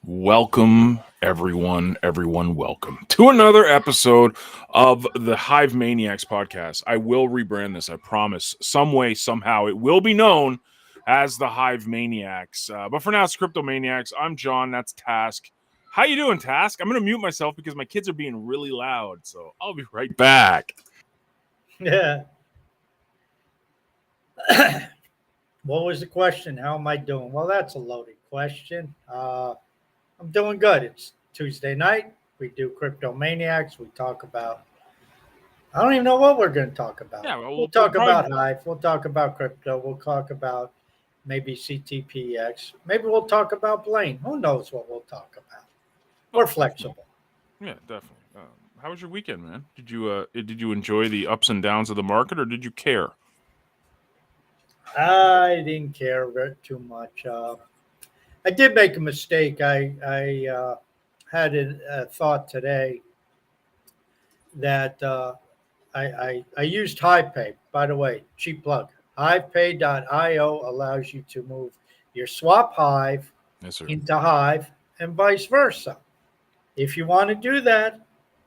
Welcome, welcome to another episode of the Hive Maniacs podcast. I will rebrand this, I promise. Some way, somehow, it will be known as the Hive Maniacs. But for now, it's Crypto Maniacs. I'm John, that's Task. How you doing, Task? I'm going to mute myself because my kids are being really loud, so I'll be right back. Yeah. What was the question? How am I doing? Well, that's a loaded question. I'm doing good. It's Tuesday night. We do Crypto Maniacs. We talk about, I don't even know what we're going to talk about. Yeah, well, We'll we'll talk probably... about Hive. We'll talk about crypto. We'll talk about maybe CTPX. Maybe we'll talk about Blaine. Who knows what we'll talk about? We're flexible. Yeah, definitely. How was your weekend, man? Did you enjoy the ups and downs of the market, or did you care? I didn't care too much. I did make a mistake. I had a thought today that I used HivePay. By the way, cheap plug. HivePay.io allows you to move your swap Hive Yes, sir. into Hive and vice versa. If you want to do that,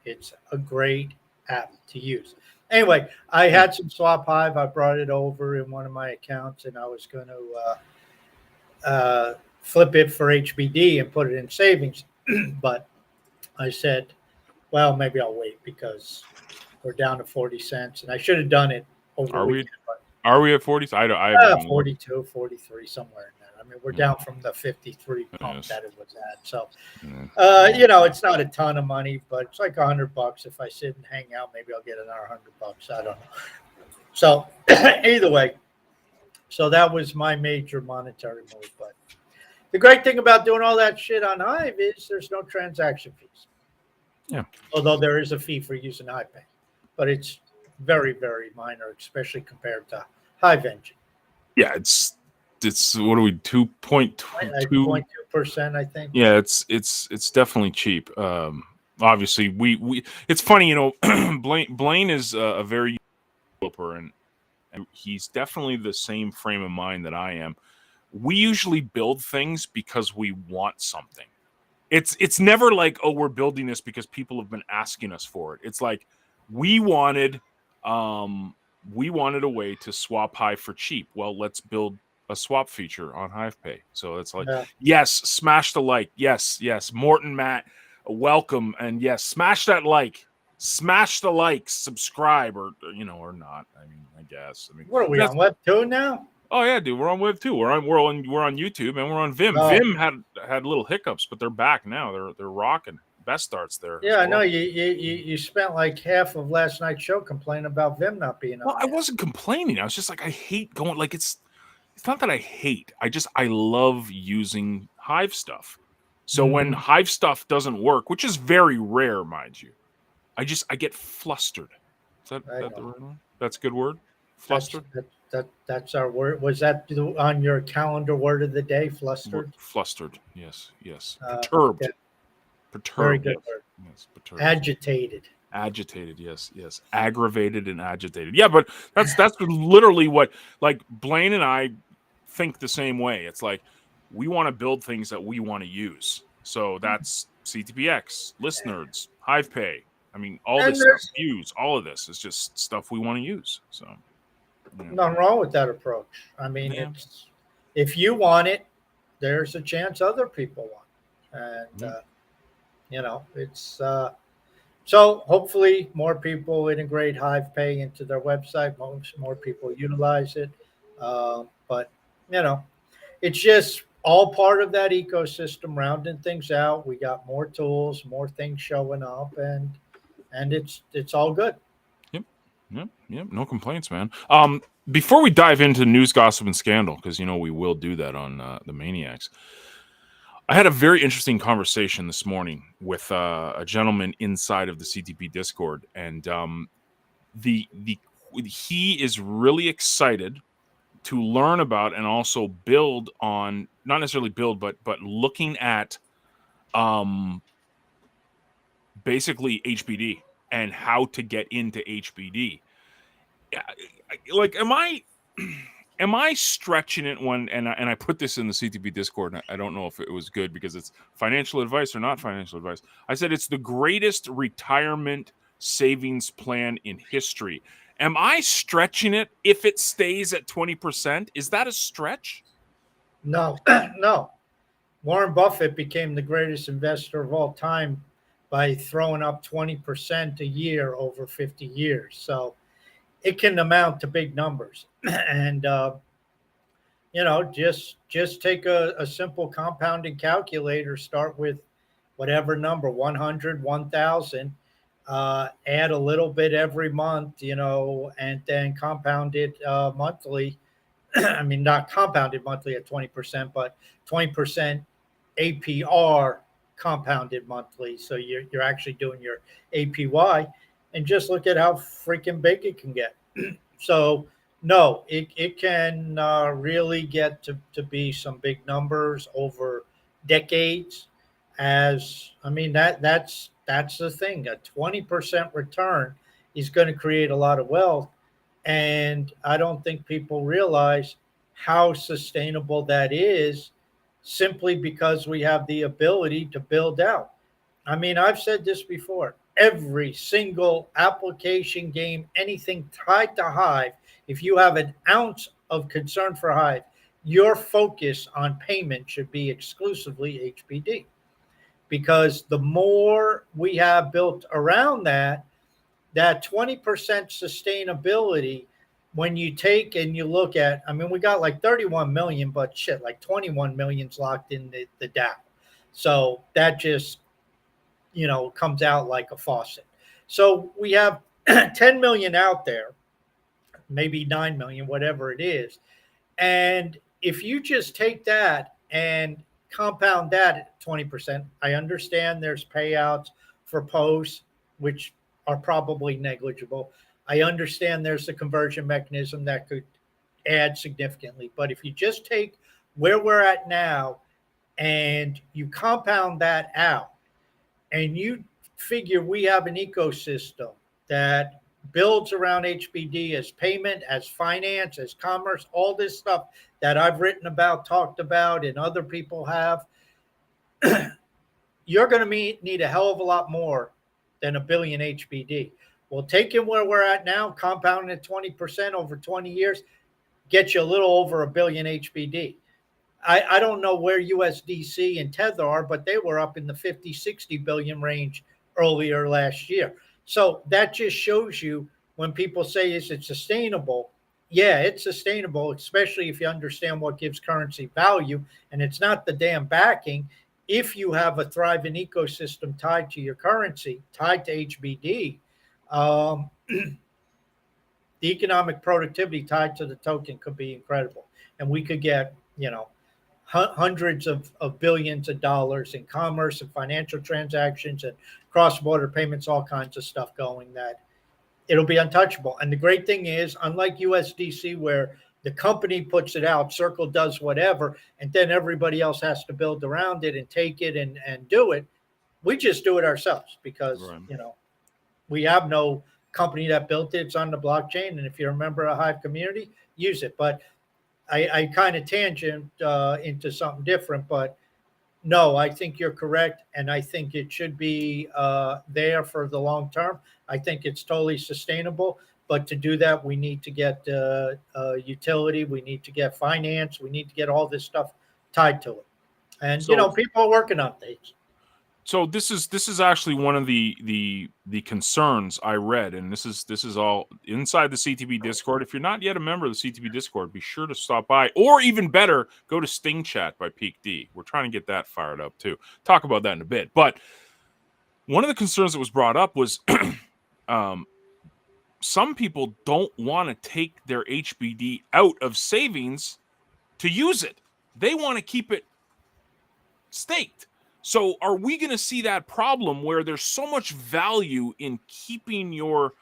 it's a great app to use. Anyway, I had some swap Hive. I brought it over in one of my accounts, and I was going to flip it for HBD and put it in savings. But I said, well, maybe I'll wait because we're down to 40 cents. And I should have done it over the Are we weekend. But are we at 40? I haven't even looked. 42, 43, somewhere in there. I mean, we're down from the 53 pump Yes. that it was at. So, Yeah. it's not a ton of money, but it's like $100. If I sit and hang out, maybe I'll get another $100. I don't know. So, either way, so that was my major monetary move. But the great thing about doing all that shit on Hive is there's no transaction fees. Yeah. Although there is a fee for using HivePay, but it's very, very minor, especially compared to Hive Engine. Yeah, it's what are we 2.2? 0.2%, I think. Yeah, it's definitely cheap. Obviously we it's funny, Blaine is a very developer, and he's definitely the same frame of mind that I am. We usually build things because we want something. It's never like, oh, we're building this because people have been asking us for it. It's like we wanted a way to swap Hive for cheap. Well, let's build a swap feature on HivePay. So it's like, Yeah. yes, smash the like. Yes, Morton, Matt, welcome, and yes, smash that like. Smash the like, subscribe, or not. I mean, I guess. I mean, What are we that's... on? Web 2 now? Oh yeah, dude, we're on Web too. We're on YouTube, and we're on Vim. Oh, Vim had little hiccups, but they're back now. They're rocking. Best starts there yeah, as I know well. you spent like half of last night's show complaining about Vim not being Well, on I there. wasn't complaining. I was just like, I hate going. Like, it's not that I hate. I love using Hive stuff. So when Hive stuff doesn't work, which is very rare, mind you, I get flustered. Is that I the know. right one? That's a good word. That's Flustered. that's our word. Was that on your calendar word of the day? Flustered. Flustered. Yes. Yeah, Perturbed. very Perturbed. good Yes. word. Yes. Perturbed. Agitated. Agitated, yes. Aggravated and agitated. Yeah, but that's literally what, like, Blaine and I think the same way. It's like we want to build things that we want to use. So that's CTPX, Listeners, HivePay. I mean, all And this stuff, there's use all of this is just stuff we want to use. So yeah. nothing wrong with that approach. I mean, Yeah. it's if you want it, there's a chance other people want it. And it's so hopefully more people integrate HivePay into their website. More people utilize it. But it's just all part of that ecosystem, rounding things out. We got more tools, more things showing up, and it's all good. Yep. No complaints, man. Before we dive into news, gossip, and scandal, because we will do that on the Maniacs. I had a very interesting conversation this morning with a gentleman inside of the CTP Discord, and the he is really excited to learn about and also build on, not necessarily build, but looking at basically HBD and how to get into HBD. Like, am I am I stretching it when, and I put this in the CTB Discord, and I don't know if it was good because it's financial advice or not financial advice. I said it's the greatest retirement savings plan in history. Am I stretching it if it stays at 20%? Is that a stretch? No, no. Warren Buffett became the greatest investor of all time by throwing up 20% a year over 50 years. So it can amount to big numbers. And just take a simple compounding calculator, start with whatever number, 100, 1,000, add a little bit every month, and then compound it monthly. I mean, not compounded monthly at 20%, but 20% APR compounded monthly. So you're actually doing your APY, and just look at how freaking big it can get. So no, it can really get to be some big numbers over decades. As I mean, that's the thing. A 20% return is going to create a lot of wealth, and I don't think people realize how sustainable that is, simply because we have the ability to build out. I mean, I've said this before. Every single application, game, anything tied to Hive, if you have an ounce of concern for Hive, your focus on payment should be exclusively HBD. Because the more we have built around that 20% sustainability, when you take and you look at, I mean, we got like 31 million, but shit, like 21 million's locked in the DAO. So that just, comes out like a faucet. So we have 10 million out there, maybe 9 million, whatever it is. And if you just take that and compound that at 20%, I understand there's payouts for posts, which are probably negligible. I understand there's a conversion mechanism that could add significantly. But if you just take where we're at now and you compound that out, and you figure we have an ecosystem that builds around HBD as payment, as finance, as commerce, all this stuff that I've written about, talked about, and other people have, you're going to need a hell of a lot more than a billion HBD. Well, taking where we're at now, compounding at 20% over 20 years, get you a little over a billion HBD. I don't know where USDC and Tether are, but they were up in the 50, 60 billion range earlier last year. So that just shows you, when people say, is it sustainable? Yeah, it's sustainable, especially if you understand what gives currency value. And it's not the damn backing. If you have a thriving ecosystem tied to your currency, tied to HBD, the economic productivity tied to the token could be incredible. And we could get, hundreds of billions of dollars in commerce and financial transactions and cross-border payments, all kinds of stuff going, that it'll be untouchable. And the great thing is, unlike USDC, where the company puts it out, Circle does whatever, and then everybody else has to build around it and take it and do it, we just do it ourselves because, Right. we have no company that built it. It's on the blockchain. And if you're a member of Hive community, use it. But I kind of tangent into something different, but no, I think you're correct. And I think it should be there for the long term. I think it's totally sustainable. But to do that, we need to get utility. We need to get finance. We need to get all this stuff tied to it. And, people are working on things. So this is actually one of the concerns I read, and this is all inside the CTB Discord. If you're not yet a member of the CTB Discord, be sure to stop by, or even better, go to Sting Chat by Peak D. We're trying to get that fired up too. Talk about that in a bit. But one of the concerns that was brought up was some people don't want to take their HBD out of savings to use it. They want to keep it staked. So are we going to see that problem where there's so much value in keeping your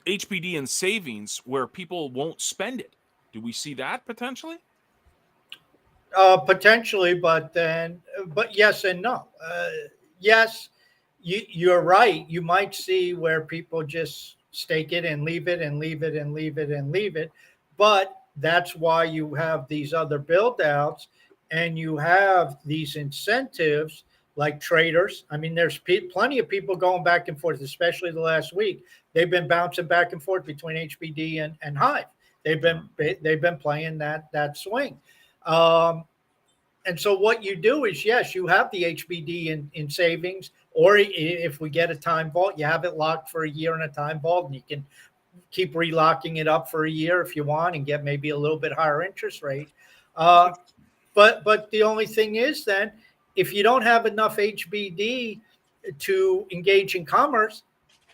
HBD in savings where people won't spend it? Do we see that potentially? Potentially, but yes and no. Yes, you're right. You might see where people just stake it and leave it and leave it and leave it and leave it. But that's why you have these other build outs and you have these incentives like traders. I mean, there's plenty of people going back and forth, especially the last week. They've been bouncing back and forth between HBD and Hive. They've been playing that swing. Um, and so what you do is, yes, you have the HBD in savings, or if we get a time vault, you have it locked for a year in a time vault, and you can keep relocking it up for a year if you want and get maybe a little bit higher interest rate. Uh, but the only thing is then, if you don't have enough HBD to engage in commerce,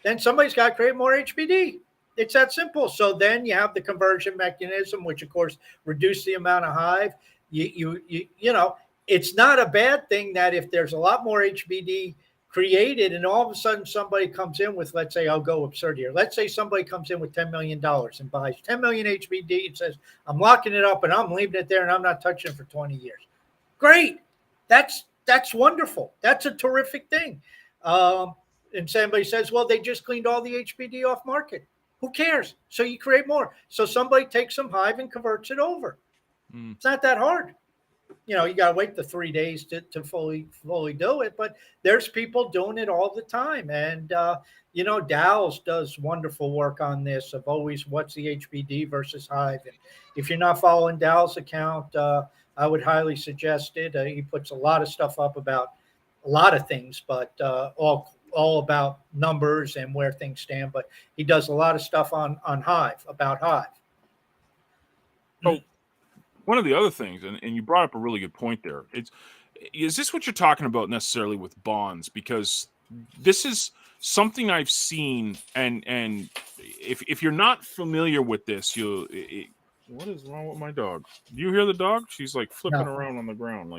then somebody's got to create more HBD. It's that simple. So then you have the conversion mechanism, which of course reduce the amount of Hive. You know, it's not a bad thing that if there's a lot more HBD created and all of a sudden somebody comes in with, let's say, I'll go absurd here. Let's say somebody comes in with $10 million and buys 10 million HBD and says, I'm locking it up and I'm leaving it there and I'm not touching it for 20 years. Great. That's wonderful. That's a terrific thing. And somebody says, well, they just cleaned all the HBD off market. Who cares? So you create more. So somebody takes some Hive and converts it over. It's not that hard. You know, you got to wait the 3 days to fully do it. But there's people doing it all the time. And, you know, Dow's does wonderful work on this of always what's the HBD versus Hive. And if you're not following Dow's account, I would highly suggest it. He puts a lot of stuff up about a lot of things, but all about numbers and where things stand. But he does a lot of stuff on Hive, about Hive. Oh, one of the other things, and you brought up a really good point there. Is this what you're talking about necessarily with bonds? Because this is something I've seen, and if you're not familiar with this, what is wrong with my dog? Do you hear the dog? She's like flipping around on the ground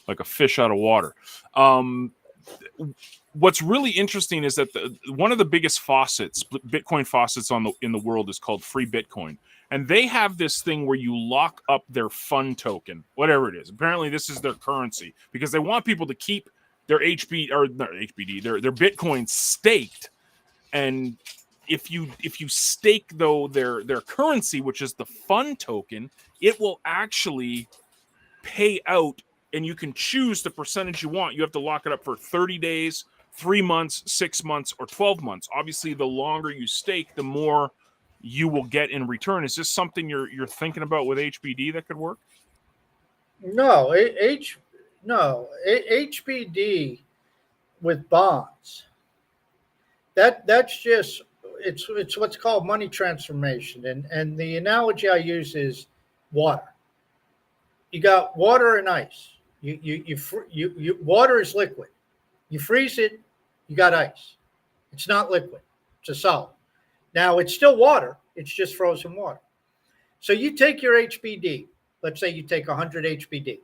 like a fish out of water. What's really interesting is that one of the biggest faucets, Bitcoin faucets in the world, is called Free Bitcoin. And they have this thing where you lock up their fund token, whatever it is. Apparently, this is their currency because they want people to keep their their Bitcoin staked. And if you stake though their currency, which is the fund token, it will actually pay out, and you can choose the percentage you want. You have to lock it up for 30 days, 3 months, 6 months, or 12 months. Obviously, the longer you stake, the more you will get in return. Is this something you're thinking about with HBD that could work? No, HBD with bonds. That's just it's what's called money transformation, and the analogy I use is water. You got water and ice. You water is liquid. You freeze it, you got ice. It's not liquid. It's a solid. Now, it's still water. It's just frozen water. So you take your HBD. Let's say you take 100 HBD.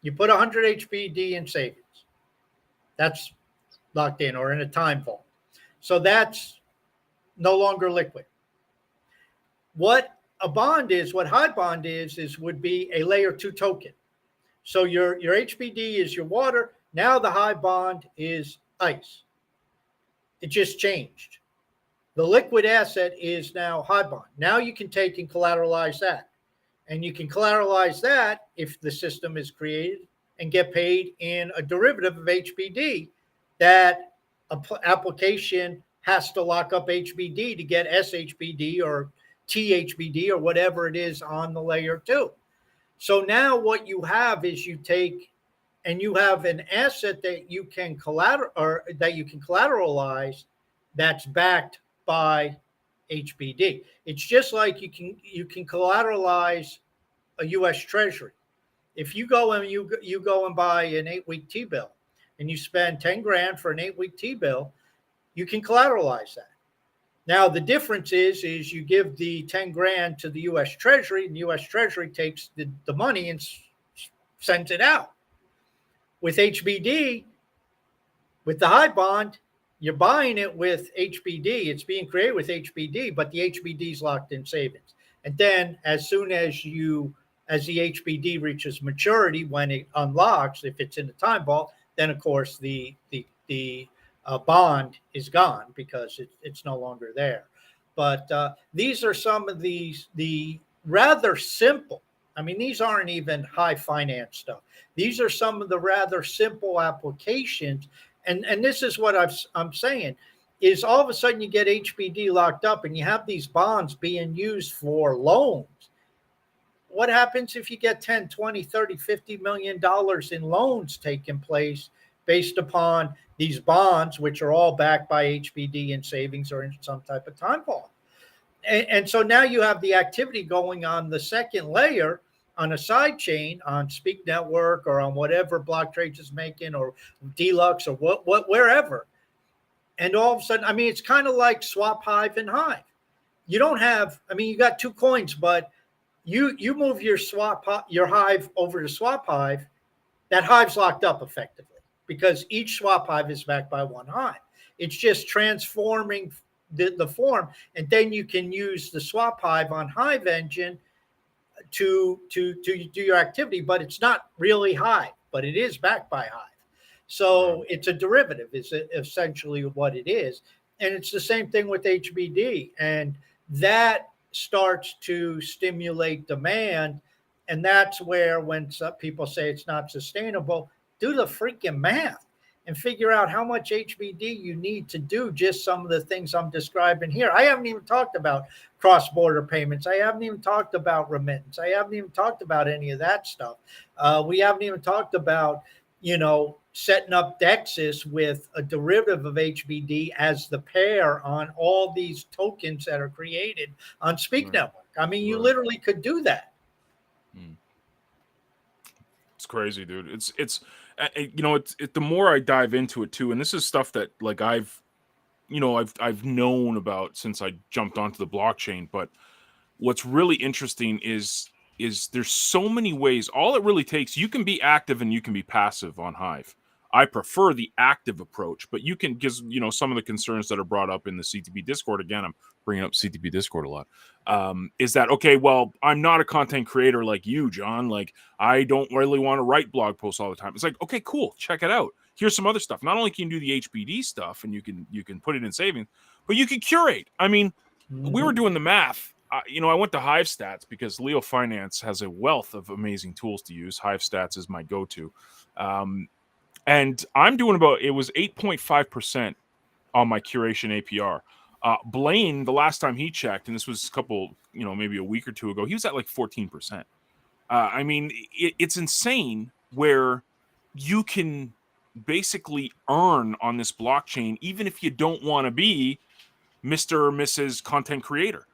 You put 100 HBD in savings. That's locked in or in a time vault. So that's no longer liquid. What a bond is, what Hive bond is would be a layer 2 token. So your HBD is your water. Now the Hive bond is ice. It just changed. The liquid asset is now Hive bond. Now you can take and collateralize that. And you can collateralize that if the system is created and get paid in a derivative of HBD. That application has to lock up HBD to get SHBD or THBD or whatever it is on the layer 2. So now what you have is you take and you have an asset that you can collateralize that's backed by HBD. It's just like you can collateralize a U.S. Treasury. If you go and you go and buy an 8-week T-bill and you spend 10 grand for an 8-week T-bill, you can collateralize that. Now the difference is you give the 10 grand to the U.S. Treasury, and the U.S. Treasury takes the money and sends it out. With HBD, with the Hive bond, you're buying it with HBD. It's being created with HBD, but the HBD is locked in savings. And then as soon as the HBD reaches maturity, when it unlocks, if it's in the time vault, then of course the bond is gone because it's no longer there. But these are some of the rather simple. I mean, these aren't even high finance stuff. These are some of the rather simple applications. And this is what I'm saying is all of a sudden you get HBD locked up and you have these bonds being used for loans. What happens if you get 10, 20, 30, 50 million dollars in loans taking place based upon these bonds, which are all backed by HBD and savings or in some type of time bond? And so now you have the activity going on the second layer on a side chain on Speak Network or on whatever Block Trades is making or Deluxe or what wherever. And all of a sudden, I mean, it's kind of like Swap Hive and Hive. You don't have, I mean, you got two coins, but you move your Hive over to Swap Hive, that Hive's locked up effectively because each Swap Hive is backed by one Hive. It's just transforming the form, and then you can use the Swap Hive on Hive Engine to do your activity, but it's not really Hive, but it is backed by Hive. So it's a derivative, is essentially what it is. And it's the same thing with HBD. And that starts to stimulate demand. And that's where when some people say it's not sustainable, do the freaking math and figure out how much HBD you need to do just some of the things I'm describing here. I haven't even talked about cross-border payments. I haven't even talked about remittance. I haven't even talked about any of that stuff. We haven't even talked about, setting up Dexis with a derivative of HBD as the pair on all these tokens that are created on Speak Network. I mean, you literally could do that. It's crazy, dude. It's the more I dive into it too, and this is stuff that like I've known about since I jumped onto the blockchain. But what's really interesting is there's so many ways. All it really takes, you can be active and you can be passive on Hive. I prefer the active approach, but you can, because some of the concerns that are brought up in the CTP Discord, again, I'm bringing up CTP Discord a lot, is that, okay, well, I'm not a content creator like you, John. Like, I don't really want to write blog posts all the time. It's like, okay, cool, check it out. Here's some other stuff. Not only can you do the HBD stuff and you can put it in savings, but you can curate. I mean, we were doing the math. I went to Hive Stats because Leo Finance has a wealth of amazing tools to use. Hive Stats is my go-to. And I'm doing it was 8.5% on my curation APR. Blaine, the last time he checked, and this was a couple, maybe a week or two ago, he was at like 14%. I mean, it's insane where you can basically earn on this blockchain, even if you don't want to be Mr. or Mrs. content creator.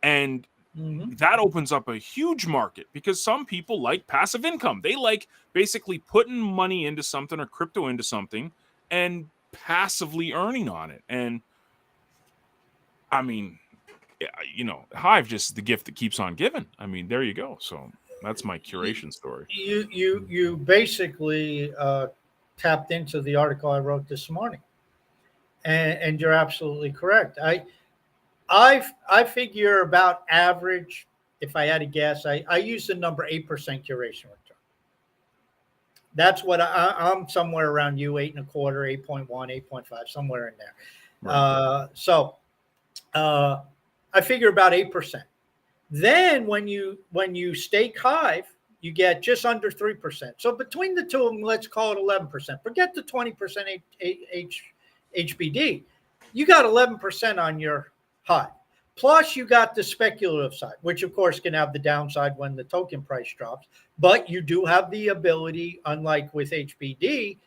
And that opens up a huge market because some people like passive income. They like basically putting money into something or crypto into something and passively earning on it. And I mean, Hive just the gift that keeps on giving. I mean, there you go. So that's my curation story. You basically tapped into the article I wrote this morning, and you're absolutely correct. I figure about average, if I had to guess, I use the number 8% curation return. That's what I'm somewhere around you, 8.25, 8.1, 8.5, somewhere in there. Right. So I figure about 8%. Then when you stake Hive, you get just under 3%. So between the two of them, let's call it 11%. Forget the 20% HBD. You got 11% on your Hive. Plus, you got the speculative side, which of course can have the downside when the token price drops. But you do have the ability, unlike with HBD,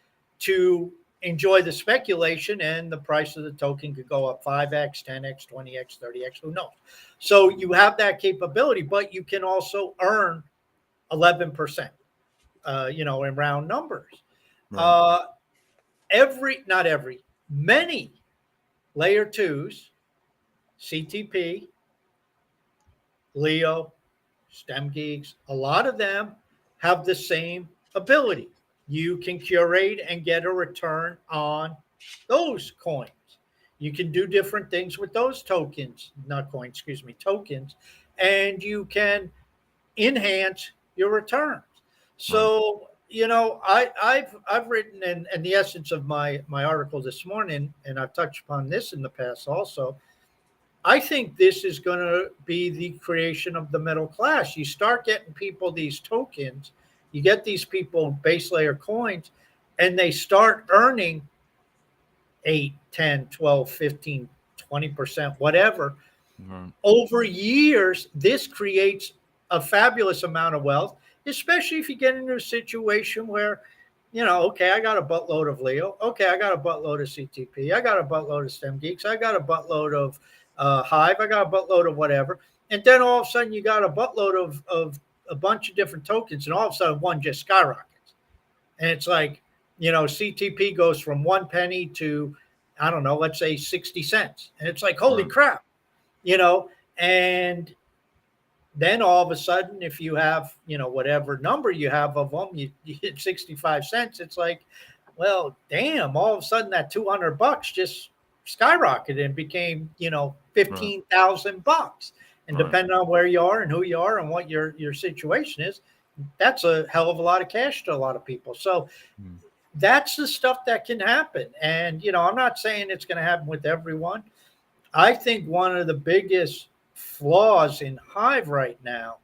to enjoy the speculation, and the price of the token could go up 5x, 10x, 20x, 30x, who knows? So you have that capability, but you can also earn 11%, in round numbers. Right. Many layer twos, CTP, Leo, STEM Geeks, a lot of them have the same ability. You can curate and get a return on those coins. You can do different things with those tokens, tokens, and you can enhance your returns. So, I've written in the essence of my article this morning, and I've touched upon this in the past also, I think this is going to be the creation of the middle class. You start getting people these tokens, you get these people base layer coins, and they start earning 8, 10, 12, 15, 20%, whatever. Right. Over years, this creates a fabulous amount of wealth, especially if you get into a situation where, okay, I got a buttload of Leo. Okay, I got a buttload of CTP. I got a buttload of STEM Geeks. I got a buttload of Hive. I got a buttload of whatever. And then all of a sudden, you got a buttload of a bunch of different tokens, and all of a sudden, one just skyrockets. And it's like, CTP goes from 1 penny to, I don't know, let's say 60 cents. And it's like, holy Right. crap, and then all of a sudden, if you have, whatever number you have of them, you hit 65 cents. It's like, well, damn, all of a sudden that $200 just skyrocketed and became, Right. $15,000. And Right. depending on where you are and who you are and what your situation is, that's a hell of a lot of cash to a lot of people. So Mm. that's the stuff that can happen. And, I'm not saying it's going to happen with everyone. I think one of the biggest flaws in Hive right now,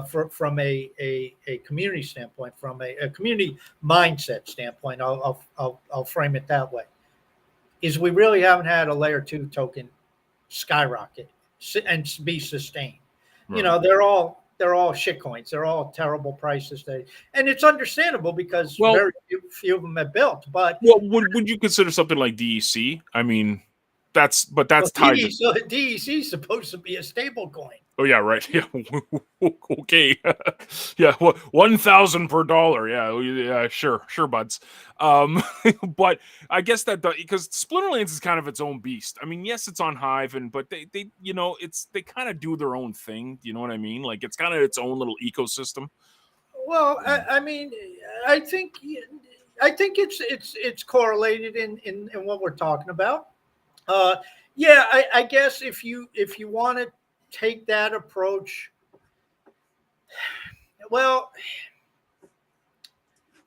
from a community standpoint, from a community mindset standpoint, I'll frame it that way, is we really haven't had a layer 2 token skyrocket and be sustained. Right. They're all shit coins. They're all terrible prices. And it's understandable because Well, very few of them have built. But would you consider something like DEC? I mean, that's tied to. DEC is supposed to be a stable coin. Oh yeah, right. Yeah. Okay. Yeah. 1,000 per dollar. Yeah. Yeah. Sure, buds. Um, but I guess that because Splinterlands is kind of its own beast. I mean, yes, it's on Hive, but they they kind of do their own thing. You know what I mean? Like it's kind of its own little ecosystem. Well, I mean, I think it's correlated in what we're talking about. Uh, yeah, I guess if you want to take that approach, well,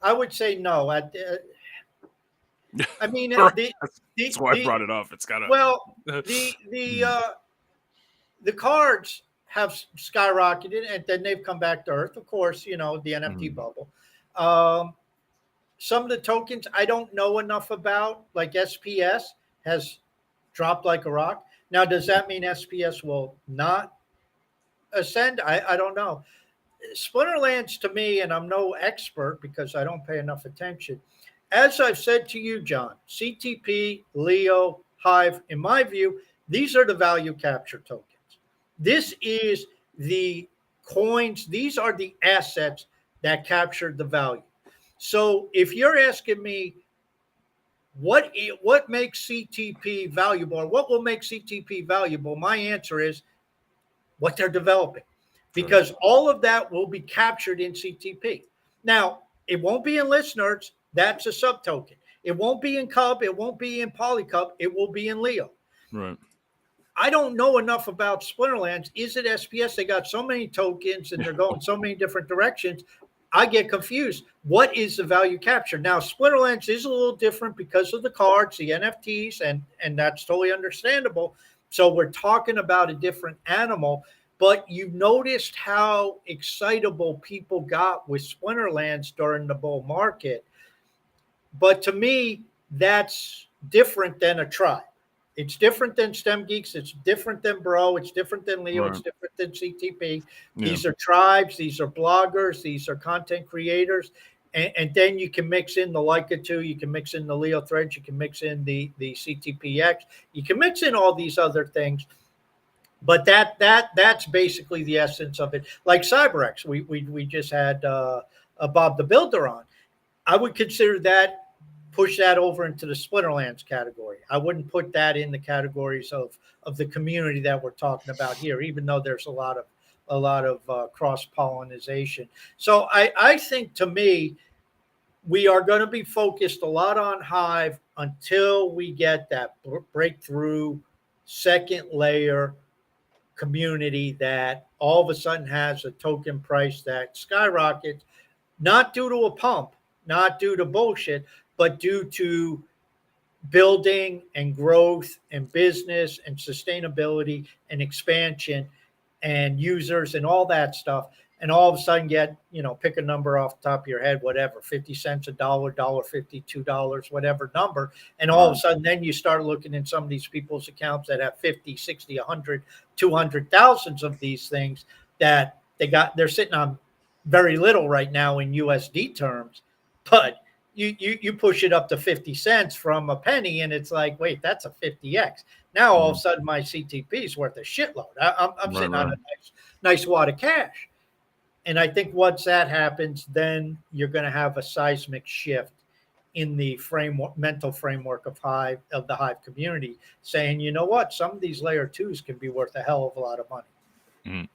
I would say no. I mean, Right. the That's why I brought it up. It's got well, to. the cards have skyrocketed and then they've come back to earth. Of course, the NFT bubble. Some of the tokens I don't know enough about, like SPS, has dropped like a rock. Now, does that mean SPS will not ascend? I don't know. Splinterlands to me, and I'm no expert because I don't pay enough attention. As I've said to you, John, CTP, Leo, Hive, in my view, these are the value capture tokens. This is the coins, these are the assets that capture the value. So if you're asking me what makes CTP valuable, or what will make CTP valuable, my answer is what they're developing, because all of that will be captured in CTP. Now, it won't be in list nerds. That's a sub token. It won't be in Cub. It won't be in Polycub. It will be in Leo. Right. I don't know enough about Splinterlands. Is it SPS? They got so many tokens and they're going so many different directions. I get confused. What is the value capture? Now, Splinterlands is a little different because of the cards, the NFTs, and that's totally understandable. So we're talking about a different animal. But you noticed how excitable people got with Splinterlands during the bull market. But to me, that's different than a tribe. It's different than STEM Geeks. It's different than Bro. It's different than Leo. Right. It's different than CTP. Yeah. These are tribes. These are bloggers. These are content creators. And then you can mix in the Leica 2. You can mix in the Leo threads. You can mix in the CTPX. You can mix in all these other things. But that's basically the essence of it. Like CyberX, we just had Bob the Builder on. I would consider that, push that over into the Splinterlands category. I wouldn't put that in the categories of the community that we're talking about here, even though there's a lot of cross pollination. So I think, to me, we are going to be focused a lot on Hive until we get that breakthrough second layer community that all of a sudden has a token price that skyrockets, not due to a pump, not due to bullshit, but due to building and growth and business and sustainability and expansion and users and all that stuff. And all of a sudden get, pick a number off the top of your head, whatever, 50 cents, a dollar, $1.50, $2, whatever number. And all of a sudden, then you start looking in some of these people's accounts that have 50, 60, 100, 200,000 of these things that they're sitting on very little right now in USD terms, but you push it up to 50 cents from a penny, and it's like, wait, that's a 50x. Now all of a sudden my CTP is worth a shitload. I'm sitting on a nice wad of cash. And I think once that happens, then you're going to have a seismic shift in the mental framework of the Hive community, saying, you know what, some of these layer twos can be worth a hell of a lot of money. Mm.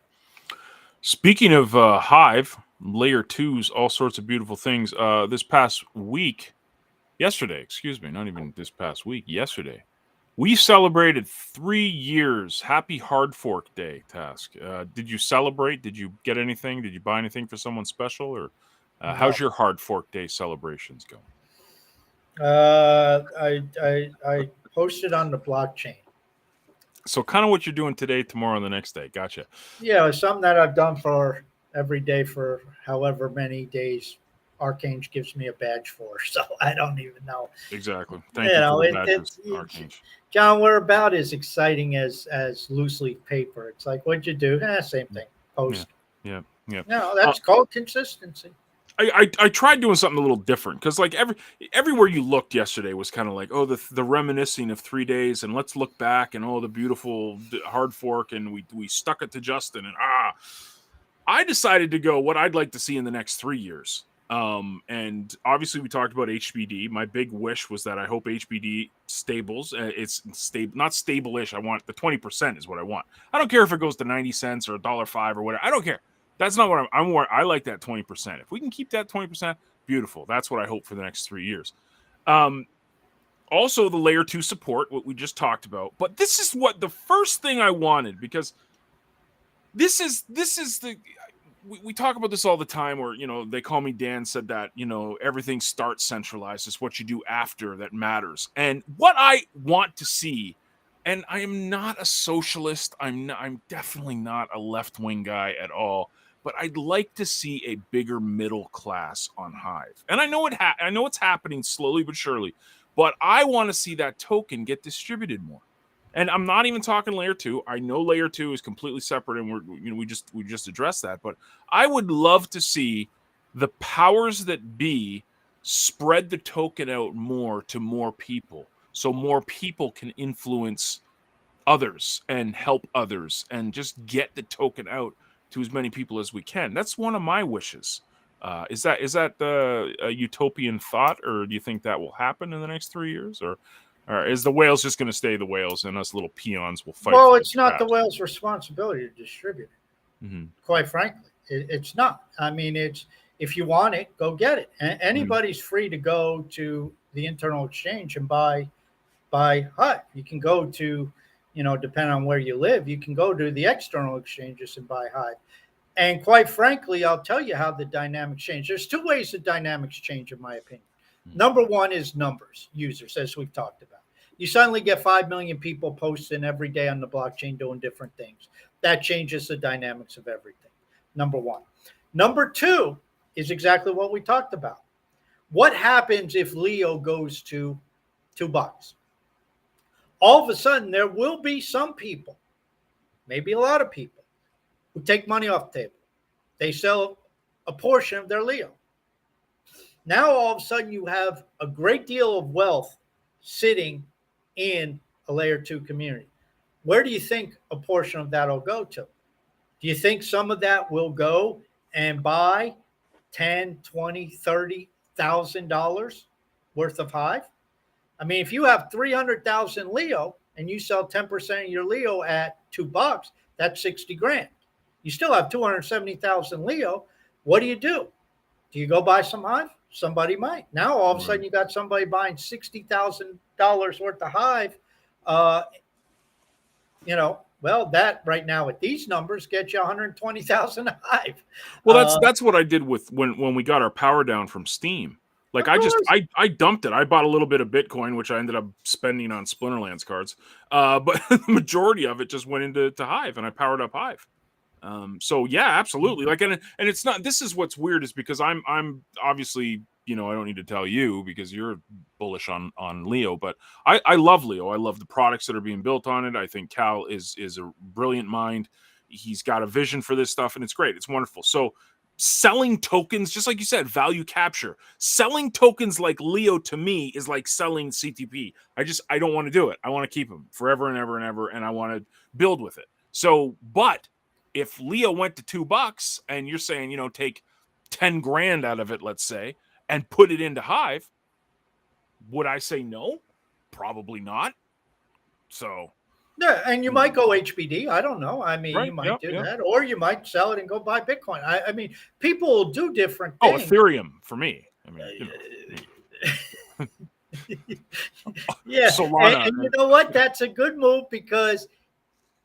Speaking of Hive, layer twos, all sorts of beautiful things. This past week, yesterday, not even this past week, yesterday, we celebrated 3 years. Happy Hard Fork Day, Task. Did you celebrate? Did you get anything? Did you buy anything for someone special? Or how's your Hard Fork Day celebrations going? I posted on the blockchain. So kind of what you're doing today, tomorrow, and the next day. Gotcha. Yeah, it's something that I've done for every day for however many days Archange gives me a badge for. So I don't even know. Exactly. Thank you for the badges, Archange. John, we're about as exciting as loose leaf paper. It's like, what'd you do? Same thing. Post. Yeah. No, that's called consistency. I tried doing something a little different because like everywhere you looked yesterday was kind of like, oh, the reminiscing of 3 days, and let's look back, and the beautiful hard fork, and we stuck it to Justin, and I decided to go what I'd like to see in the next 3 years. And obviously we talked about HBD. My big wish was that I hope HBD stables. It's stable, not stable-ish. I want the 20% is what I want. I don't care if it goes to 90 cents or $1.05 or whatever. I don't care. That's not what I'm more. I like that 20%. If we can keep that 20%, beautiful. That's what I hope for the next 3 years. Also, the layer 2 support, what we just talked about. But this is what the first thing I wanted, because this is the. We talk about this all the time where, they call me Dan, said that, everything starts centralized. It's what you do after that matters. And what I want to see, and I am not a socialist. I'm definitely not a left-wing guy at all. But I'd like to see a bigger middle class on Hive. And I know I know it's happening slowly but surely. But I want to see that token get distributed more. And I'm not even talking layer 2. I know layer 2 is completely separate, and we just addressed that. But I would love to see the powers that be spread the token out more to more people, so more people can influence others and help others, and just get the token out to as many people as we can. That's one of my wishes. Is that a utopian thought, or do you think that will happen in the next 3 years, or is the whales just going to stay the whales and us little peons will fight? Well, it's not the whales' responsibility to distribute it. Mm-hmm. Quite frankly, it's not. I mean, it's, if you want it, go get it. Anybody's free to go to the internal exchange and buy Hive. You can go to, depending on where you live, you can go to the external exchanges and buy Hive. And quite frankly, I'll tell you how the dynamics change. There's 2 ways the dynamics change, in my opinion. Number one is numbers, users, as we've talked about. You suddenly get 5 million people posting every day on the blockchain doing different things. That changes the dynamics of everything. Number one. Number 2 is exactly what we talked about. What happens if Leo goes to $2? All of a sudden, there will be some people, maybe a lot of people, who take money off the table. They sell a portion of their Leo. Now, all of a sudden, you have a great deal of wealth sitting in a layer 2 community. Where do you think a portion of that will go to? Do you think some of that will go and buy $10,000, $20,000, $30,000 worth of Hive? I mean, if you have 300,000 Leo and you sell 10% of your Leo at $2, that's 60 grand. You still have 270,000 Leo. What do? Do you go buy some Hive? Somebody might. Now, all of a sudden, you got somebody buying $60,000 worth of Hive. Well, that right now at these numbers gets you 120,000 Hive. Well, that's what I did with when we got our power down from Steam. Like Of course. I dumped it. I bought a little bit of Bitcoin, which I ended up spending on Splinterlands cards. But the majority of it just went into Hive, and I powered up Hive. So yeah, absolutely. Like, and it's not. This is what's weird is because I'm obviously, you know, I don't need to tell you because you're bullish on Leo, but I love Leo. I love the products that are being built on it. I think Cal is a brilliant mind. He's got a vision for this stuff, and it's great. It's wonderful. So selling tokens, just like you said, value capture. Selling tokens like Leo to me is like selling CTP. I don't want to do it. I want to keep them forever and ever and ever, and I want to build with it. So, but if Leo went to $2 and you're saying, you know, take 10 grand out of it, let's say, and put it into Hive, would I say no? Probably not. So, Yeah, and you might go HBD. I don't know. I mean, you right. might Yep. do Yep. that, or you might sell it and go buy Bitcoin. I mean, people will do different Oh, things. Ethereum for me. I mean, you know, Yeah, Solana. and you know what? That's a good move because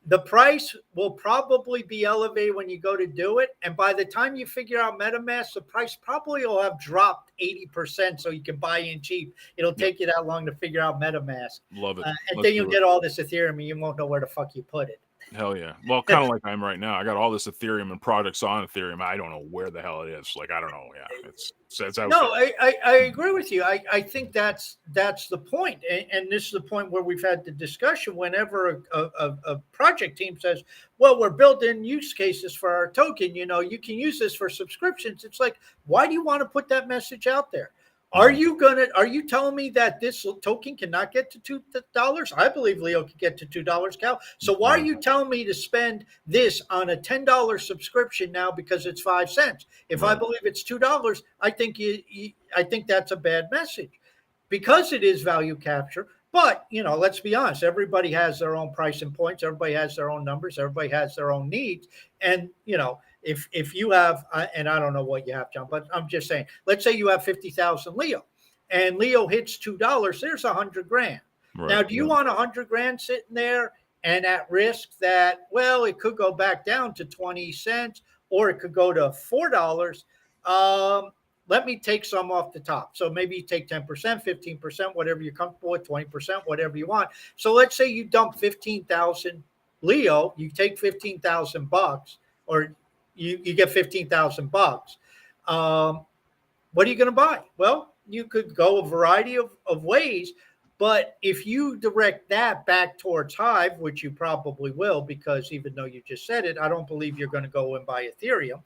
the price will probably be elevated when you go to do it. And by the time you figure out MetaMask, the price probably will have dropped 80% so you can buy in cheap. It'll Yep. take you that long to figure out MetaMask. Love it. And Let's then you'll do it. get all this Ethereum and you won't know where the fuck you put it. Hell yeah. Well, kind of like I'm right now. I got all this Ethereum and projects on Ethereum. I don't know where the hell it is. Like, I don't know. Yeah. It's out No, there. I agree with you. I think that's the point. And this is the point where we've had the discussion whenever a project team says, well, we're building use cases for our token, you know, you can use this for subscriptions. It's like, why do you want to put that message out there? Are you telling me that this token cannot get to $2? I believe Leo could get to $2, Cal. So why are you telling me to spend this on a $10 subscription now because it's 5 cents? If I believe it's $2, I think I think that's a bad message because it is value capture. But you know, let's be honest. Everybody has their own pricing points. Everybody has their own numbers. Everybody has their own needs. And you know, if you have, and I don't know what you have, John, but I'm just saying. Let's say you have 50,000 Leo, and Leo hits $2. There's 100 grand. Right. Now, do you want 100 grand sitting there and at risk that, well, it could go back down to 20 cents or it could go to $4? Let me take some off the top. So maybe you take 10%, 15%, whatever you're comfortable with, 20%, whatever you want. So let's say you dump 15,000 Leo, you take 15,000 bucks, or you get 15,000 bucks. What are you going to buy? Well, you could go a variety of ways, but if you direct that back towards Hive, which you probably will, because even though you just said it, I don't believe you're going to go and buy Ethereum.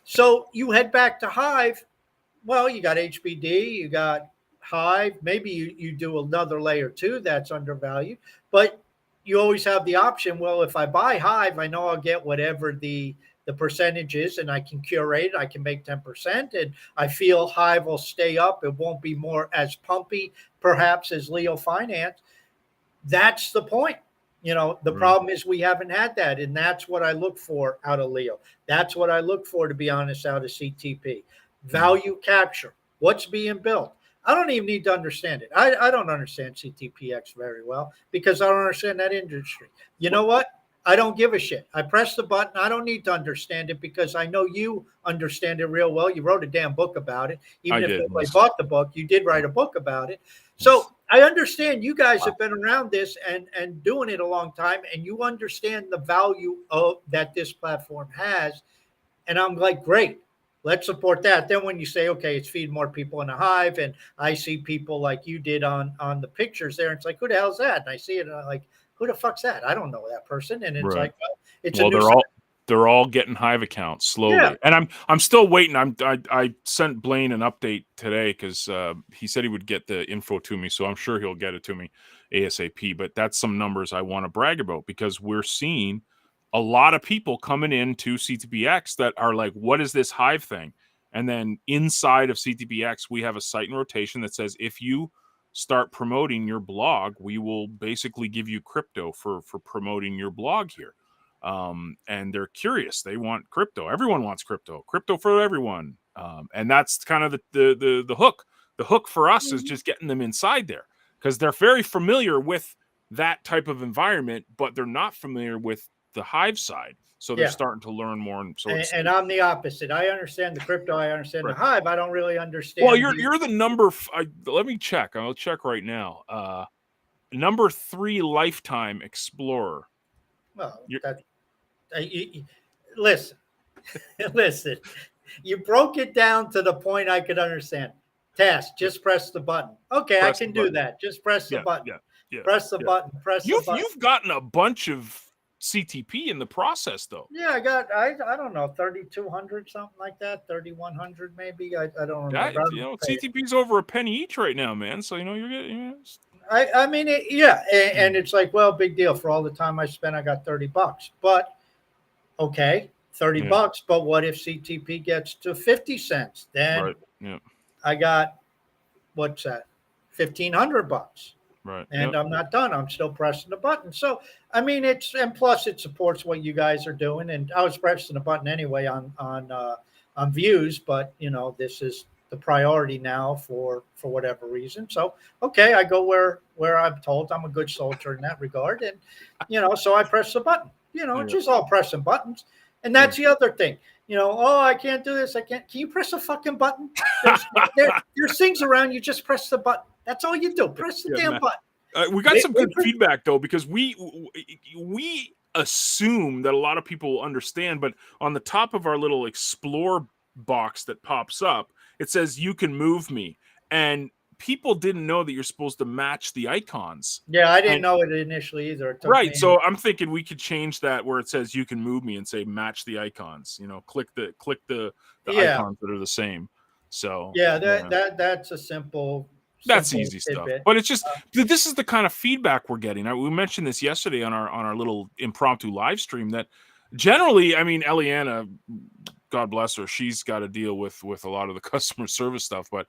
So you head back to Hive. Well, you got HBD, you got Hive. Maybe you do another layer too that's undervalued, but you always have the option. Well, if I buy Hive, I know I'll get whatever the percentage is, and I can curate it. I can make 10%, and I feel Hive will stay up. It won't be more as pumpy, perhaps, as Leo Finance. That's the point. You know, the problem is we haven't had that, and that's what I look for out of Leo. That's what I look for, to be honest, out of CTP. Value capture. What's being built? I don't even need to understand it. I don't understand CTPX very well because I don't understand that industry. You know what? I don't give a shit. I press the button. I don't need to understand it because I know you understand it real well. You wrote a damn book about it. Even if nobody bought the book, you did write a book about it. So I understand you guys have been around this and doing it a long time, and you understand the value of that this platform has. And I'm like, great, let's support that. Then when you say, okay, it's feeding more people in a Hive, and I see people like you did on the pictures there, it's like, who the hell's that? And I see it, and I'm like, who the fuck's that? I don't know that person. And it's like, well, it's a new. They're all getting Hive accounts slowly, and I'm still waiting. I sent Blaine an update today because he said he would get the info to me, so I'm sure he'll get it to me ASAP. But that's some numbers I want to brag about because we're seeing a lot of people coming into CTPX that are like, "What is this Hive thing?" And then inside of CTPX, we have a site in rotation that says if you start promoting your blog, we will basically give you crypto for promoting your blog here. And they're curious. They want crypto. Everyone wants crypto for everyone. And that's kind of the hook. The hook for us is just getting them inside there because they're very familiar with that type of environment, but they're not familiar with the Hive side. So they're Yeah. starting to learn more. And so And I'm the opposite. I understand the crypto. I understand the right. Hive. I don't really Well, understand you're the number. Let me check. I'll check right now. Number 3 lifetime explorer. well, You're, that listen, listen. You broke it down to the point I could understand. Task, just press the button. Okay, I press the can do button. that. Just press the Yeah, button. yeah, yeah, Press the yeah. button. Press the button. You've gotten a bunch of CTP in the process, though. Yeah, I don't know, 3,200, something like that, 3,100 maybe. I don't Yeah, remember. I don't pay CTP's over a penny each right now, man. So you're getting. I mean, yeah, and Mm, it's like, well, big deal for all the time I spent. I got $30, but okay, 30 yeah, bucks. But what if CTP gets to 50 cents? Then right. Yeah, I got what's that? $1,500, right. and Yep. I'm not done. I'm still pressing the button. So I mean, and plus it supports what you guys are doing. And I was pressing the button anyway on views, but this is the priority now for whatever reason. So okay, I go where I'm told. I'm a good soldier in that regard, and so I press the button. It's Yeah, just all pressing buttons, and yeah, that's the other thing. Oh, I can't do this. I can't. Can you press a fucking button? There's there's things around you. Just press the button. That's all you do. Press the yeah, damn man. button. We got some Wait good for feedback though, because we assume that a lot of people will understand, but on the top of our little explore box that pops up, it says you can move me, and people didn't know that you're supposed to match the icons. Yeah, I didn't And know it initially either. It took right, me. so I'm thinking we could change that where it says you can move me and say match the icons. Click the Yeah, icons that are the same. So yeah. yeah. That's a That's simple easy stuff. tidbit. But it's just this is the kind of feedback we're getting. We mentioned this yesterday on our little impromptu live stream that generally, I mean, Eliana, God bless her, she's got to deal with a lot of the customer service stuff, but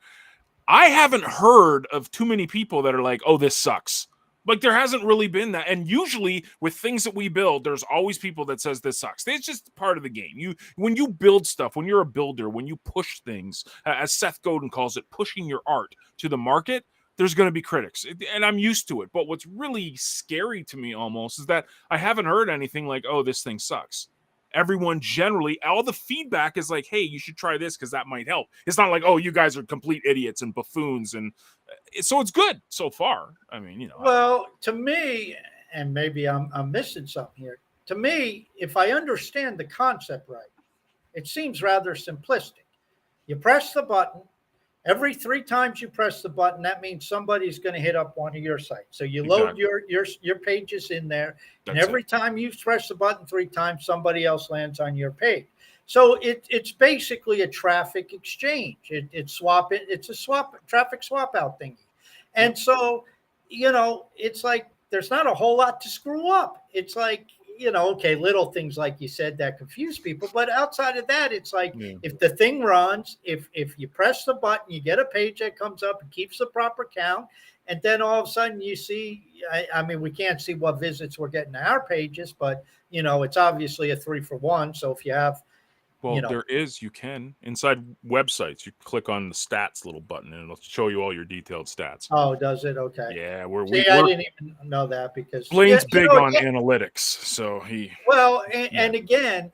I haven't heard of too many people that are like, "Oh, this sucks." Like there hasn't really been that. And usually with things that we build, there's always people that says this sucks. It's just part of the game. When you build stuff, when you're a builder, when you push things, as Seth Godin calls it, pushing your art to the market, there's going to be critics. And I'm used to it. But what's really scary to me almost is that I haven't heard anything like, "Oh, this thing sucks." Everyone generally, all the feedback is like, "Hey, you should try this because that might help." It's not like, "Oh, you guys are complete idiots and buffoons," and so it's good so far. I mean, Well, to me, and maybe I'm missing something here. To me, if I understand the concept right, it seems rather simplistic. You press the button. Every 3 times you press the button, that means somebody's going to hit up one of your sites. So you load exactly. your pages in there, and That's it. every time you press the button 3 times, somebody else lands on your page. So it's basically a traffic exchange. It's a traffic swap out thingy. Yep. And so, it's like there's not a whole lot to screw up. It's like, okay, little things like you said that confuse people, but outside of that, it's like Yeah. if the thing runs, if you press the button, you get a page that comes up and keeps the proper count, and then all of a sudden you see. I mean, we can't see what visits we're getting to our pages, but it's obviously a 3-for-1. So if you have, Well, you can inside websites, you click on the stats little button and it'll show you all your detailed stats. oh, does it? Okay. Yeah, See, I didn't even know that because Blaine's big on yeah. analytics, so Well, yeah. and again,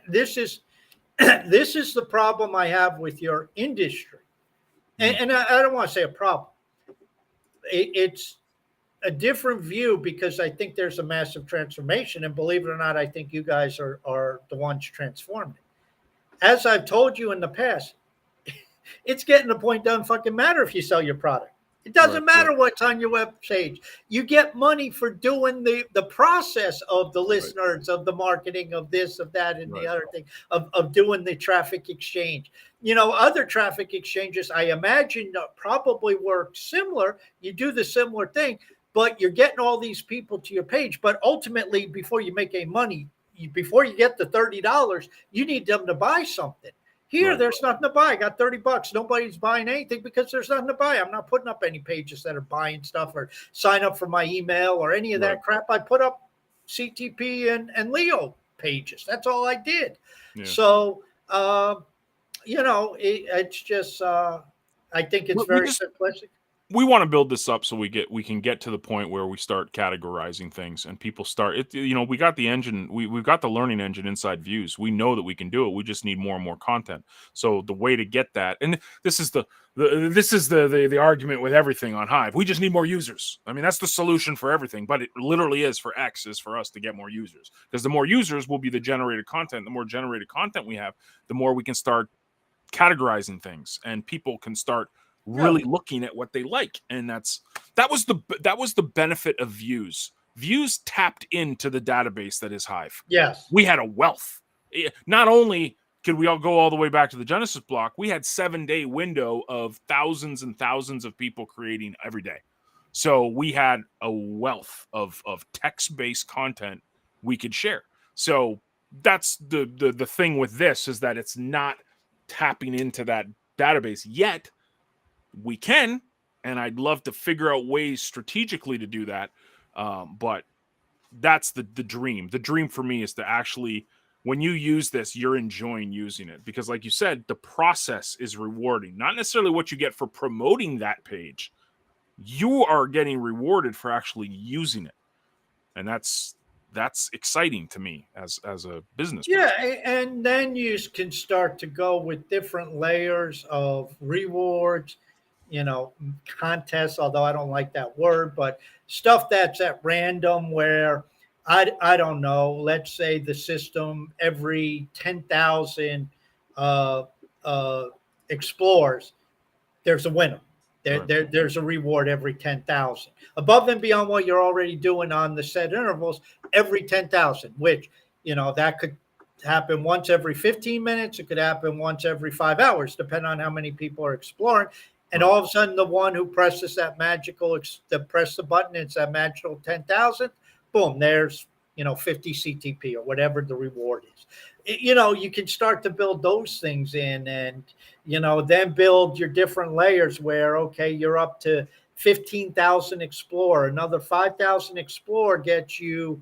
this is this is the problem I have with your industry, and I don't want to say a problem. It's a different view because I think there's a massive transformation, and believe it or not, I think you guys are the ones transforming. As I've told you in the past, it's getting to the point, doesn't fucking matter if you sell your product. It Right, doesn't right, matter what's on your web page. You get money for doing the process of the right, listeners, of the marketing, of this, of that, and the right. other thing, of doing the traffic exchange. Other traffic exchanges, I imagine, probably work similar. You do the similar thing, but you're getting all these people to your page. But ultimately, before you make any money, before you get the $30, you need them to buy something. Here, Right. there's nothing to buy. I got $30. Nobody's buying anything because there's nothing to buy. I'm not putting up any pages that are buying stuff or sign up for my email or any of Right. that crap. I put up CTP and Leo pages. That's all I did. Yeah. So, it's just, I think it's We very just simplistic. we want to build this up so we can get to the point where we start categorizing things and people start it. We got the engine, we've got the learning engine inside Views. We know that we can do it. We just need more and more content. So the way to get that, and this is the argument with everything on Hive. We just need more users. I mean, that's the solution for everything, but it literally is for X, is for us to get more users, because the more users will be the generated content. The more generated content we have, the more we can start categorizing things, and people can start really looking at what they like. And that was the benefit of Views. Views tapped into the database that is Hive. Yes. We had a wealth. Not only could we all go all the way back to the Genesis block, we had 7-day window of thousands and thousands of people creating every day. So we had a wealth of text-based content we could share. So that's the thing with this, is that it's not tapping into that database yet. We can, and I'd love to figure out ways strategically to do that. But that's the dream. The dream for me is to actually, when you use this, you're enjoying using it, because like you said, the process is rewarding, not necessarily what you get for promoting that page. You are getting rewarded for actually using it. And that's exciting to me as a business person. And then you can start to go with different layers of rewards, contests, although I don't like that word, but stuff that's at random, where I don't know, let's say the system every 10,000 explores, there's a winner. There's a reward every 10,000 above and beyond what you're already doing on the set intervals every 10,000, which, that could happen once every 15 minutes. It could happen once every 5 hours, depending on how many people are exploring. And all of a sudden, the one who presses that press the button, it's that magical 10,000, boom, there's, 50 CTP or whatever the reward is. You can start to build those things in, and, then build your different layers where, okay, you're up to 15,000 explore, another 5,000 explore gets you,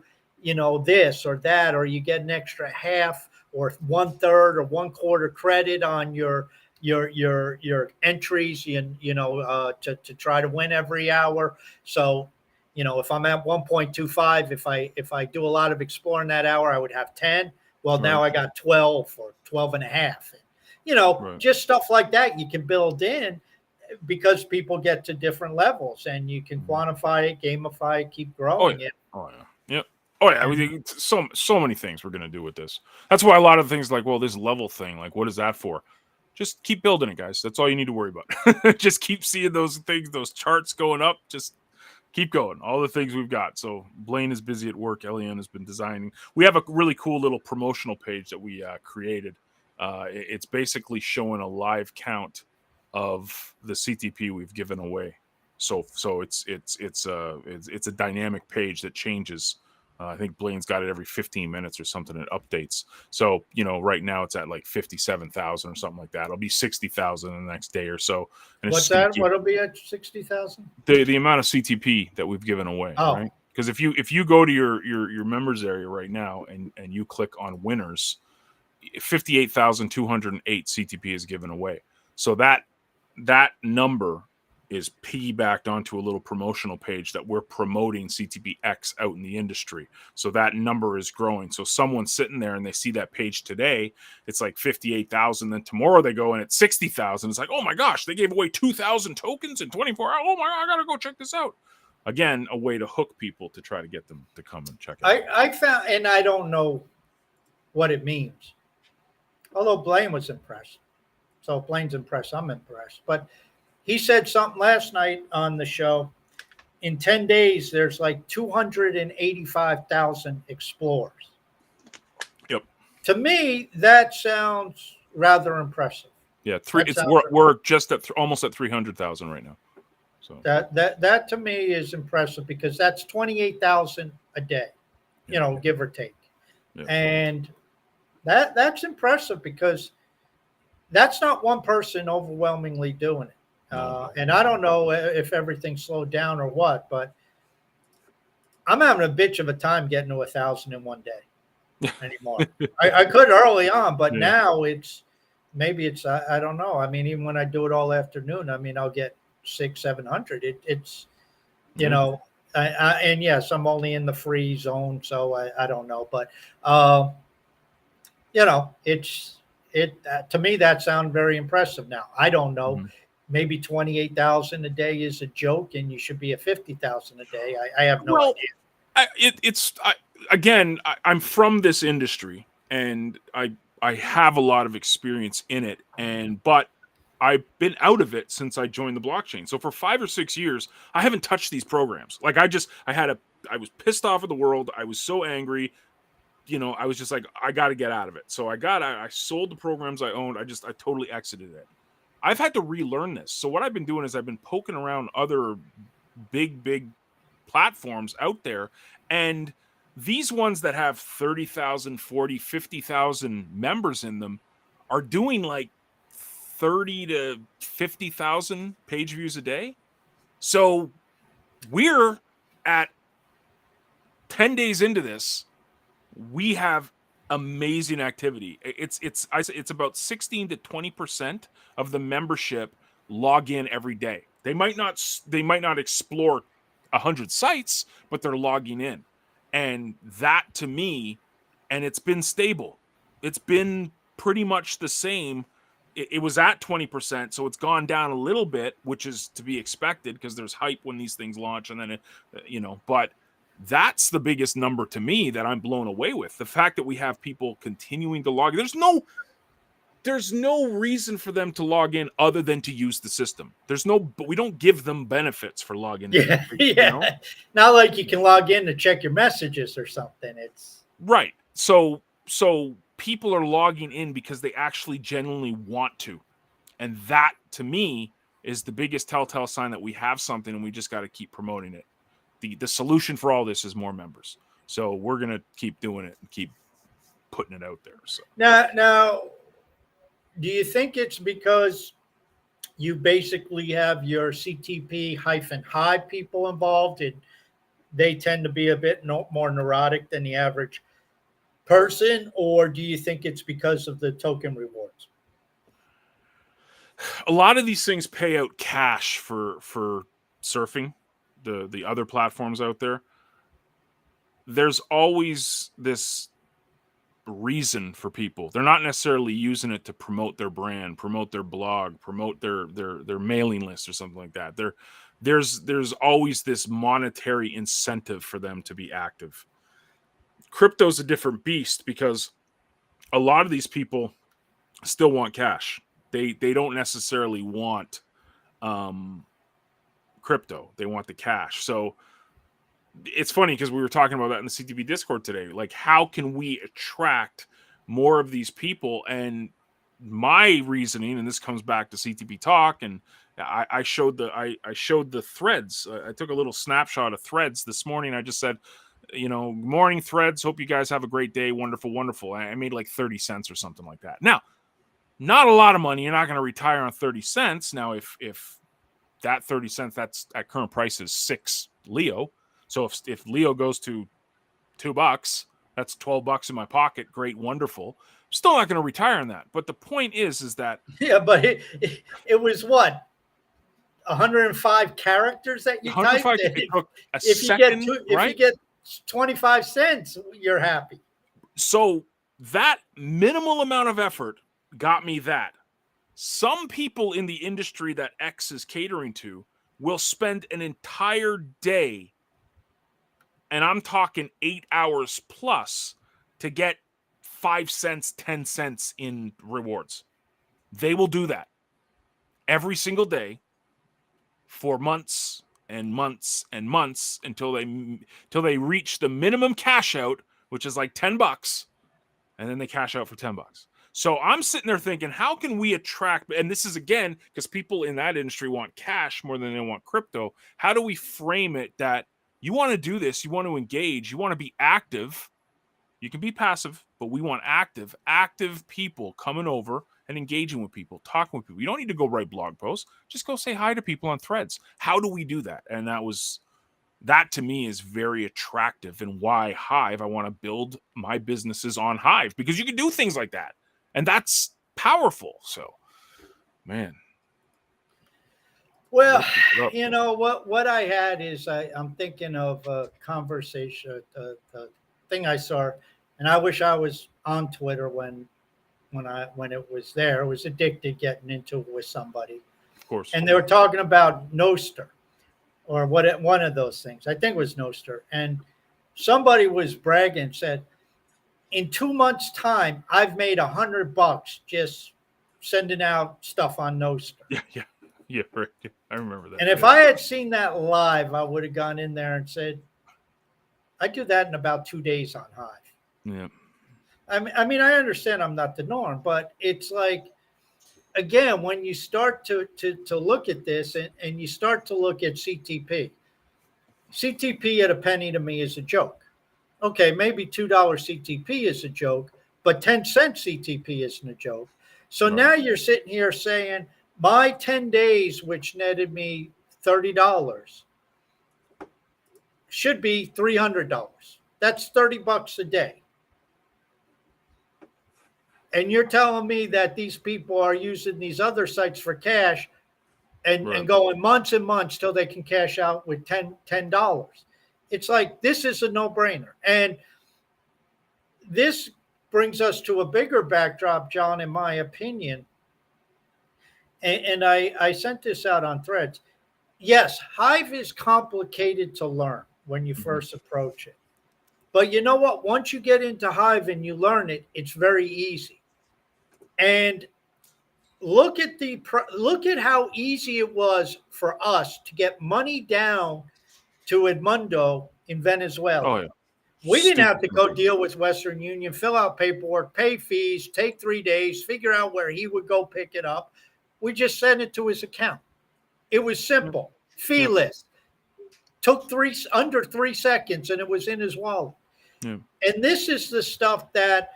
this or that, or you get an extra half or 1/3 or 1/4 credit on your entries, to try to win every hour. So, if I'm at 1.25, if I do a lot of exploring that hour, I would have 10. Well, now I got 12 or 12 and a half. Just stuff like that you can build in, because people get to different levels, and you can quantify it, gamify it, keep growing it. Oh yeah. Yep. Oh yeah. So many things we're gonna do with this. That's why a lot of things like, well, this level thing, like, what is that for? Just keep building it, guys. That's all you need to worry about. Just keep seeing those things, those charts going up. Just keep going. All the things we've got. So Blaine is busy at work. Eliane has been designing. We have a really cool little promotional page that we created. It's basically showing a live count of the CTP we've given away. So it's a dynamic page that changes. I think Blaine's got it every 15 minutes or something. It updates. So, right now it's at like 57,000 or something like that. It'll be 60,000 in the next day or so. And what's that? What'll be at 60,000? The amount of CTP that we've given away, right? Because if you go to your members area right now and you click on winners, 58,208 CTP is given away. So that number is piggybacked onto a little promotional page that we're promoting CTPX out in the industry. So that number is growing. So someone's sitting there and they see that page today, it's like 58,000. Then tomorrow they go and it's 60,000. It's like, oh my gosh, they gave away 2,000 tokens in 24 hours. Oh my God, I got to go check this out. Again, a way to hook people to try to get them to come and check it out. I found, and I don't know what it means, although Blaine was impressed. So if Blaine's impressed, I'm impressed. But he said something last night on the show. In 10 days, there's like 285,000 explorers. Yep. To me, that sounds rather impressive. Yeah, we're just at almost at 300,000 right now. So that to me is impressive, because that's 28,000 a day, give or take. Yeah. And that's impressive, because that's not one person overwhelmingly doing it. And I don't know if everything slowed down or what, but I'm having a bitch of a time getting to 1,000 in one day anymore. I could early on, but now maybe it's I don't know. I mean, even when I do it all afternoon, I mean, I'll get six, 700. It's, you Yeah. know, and yes, I'm only in the free zone, so I don't know, but uh, to me that sounds very impressive. Now I don't know, Mhm. maybe 28,000 a day is a joke, and you should be at 50,000 a day. I have no Well, idea. again, I'm from this industry, and I have a lot of experience in it, but I've been out of it since I joined the blockchain. So for 5 or 6 years, I haven't touched these programs. Like I was pissed off at the world. I was so angry. I was just like, I got to get out of it. So I sold the programs I owned. I totally exited it. I've had to relearn this. So what I've been doing is I've been poking around other big platforms out there, and these ones that have 30,000, 40, 50,000 members in them are doing like 30 to 50,000 page views a day. So we're at 10 days into this, we have amazing activity. It's about 16 to 20% of the membership log in every day. They might not explore 100 sites, but they're logging in. And that to me, and it's been stable. It's been pretty much the same. It was at 20%, so it's gone down a little bit, which is to be expected because there's hype when these things launch, and then but that's the biggest number to me that I'm blown away with. The fact that we have people continuing to log in. There's no reason for them to log in other than to use the system. But we don't give them benefits for logging in. Yeah, You know? yeah. Not like you can log in to check your messages or something. It's Right. So people are logging in because they actually genuinely want to. And that to me is the biggest telltale sign that we have something and we just got to keep promoting it. The solution for all this is more members. So we're going to keep doing it and keep putting it out there. So now. Do you think it's because you basically have your CTP hyphen Hive people involved, and they tend to be a bit more neurotic than the average person, or do you think it's because of the token rewards? a lot of these things pay out cash for surfing, the other platforms out there. There's always this reason for people. They're not necessarily using it to promote their brand, promote their blog, promote their mailing list or something like that. There's always this monetary incentive for them to be active. Crypto's a different beast because a lot of these people still want cash. They don't necessarily want um crypto. They want the cash. So it's funny because we were talking about that in the CTV Discord today. Like, how can we attract more of these people? And my reasoning, and this comes back to CTP Talk, and I showed I showed the threads. I took a little snapshot of threads this morning. I just said, morning threads. Hope you guys have a great day. Wonderful, wonderful. I made like 30 cents or something like that. Now, not a lot of money. You're not going to retire on 30 cents. Now, if that 30 cents, that's at current prices 6 Leo. So if Leo goes to $2, that's $12 in my pocket. Great, wonderful. Still not going to retire on that. But the point is that Yeah, but it was what, 105 characters that you typed. 105, it took a If second, if you right? get 25 cents, you're happy. So that minimal amount of effort got me that. Some people in the industry that X is catering to will spend an entire day, and I'm talking 8 hours plus, to get 5 cents, 10 cents in rewards. They will do that every single day for months and months and months until they reach the minimum cash out, which is like $10, and then they cash out for $10. So I'm sitting there thinking, how can we attract, and this is again because people in that industry want cash more than they want crypto. How do we frame it that you want to do this, you want to engage, you want to be active? You can be passive, but we want active people coming over and engaging with people, talking with people. You don't need to go write blog posts. Just go say hi to people on threads. How do we do that? And that to me is very attractive, and why Hive, I want to build my businesses on Hive, because you can do things like that. And that's powerful. So, man. Well, They'll keep it up. you know what I had is I'm thinking of a conversation, the thing I saw, and I wish I was on Twitter when it was there. I was addicted getting into it with somebody, Of course. and they were talking about Noster or one of those things. I think it was Noster, and somebody was bragging, said, in 2 months' time, I've made $100 just sending out stuff on Noster. Yeah, yeah, yeah. Right. Yeah, I remember that. And if Yeah, I had seen that live, I would have gone in there and said, I do that in about 2 days on Hive. yeah. I understand I'm not the norm, but it's like, again, when you start to look at this and you start to look at CTP at a penny to me is a joke. Okay, maybe $2 CTP is a joke, but 10-cent CTP isn't a joke. So Right. now you're sitting here saying my 10 days, which netted me $30, should be $300. That's $30 a day. And you're telling me that these people are using these other sites for cash Right. and going months and months till they can cash out with $10. It's like, this is a no-brainer. And this brings us to a bigger backdrop, John, in my opinion. And I sent this out on Threads. Yes, Hive is complicated to learn when you Mhm. first approach it. But you know what? Once you get into Hive and you learn it, it's very easy. And look at how easy it was for us to get money down to Edmundo in Venezuela. Oh yeah. We didn't have Stupid to go simple. deal with Western Union, fill out paperwork, pay fees, take 3 days, figure out where he would go pick it up. We just sent it to his account. It was Yep. simple, Yep. feeless. Took under 3 seconds, and it was in his wallet. Yeah. And this is the stuff that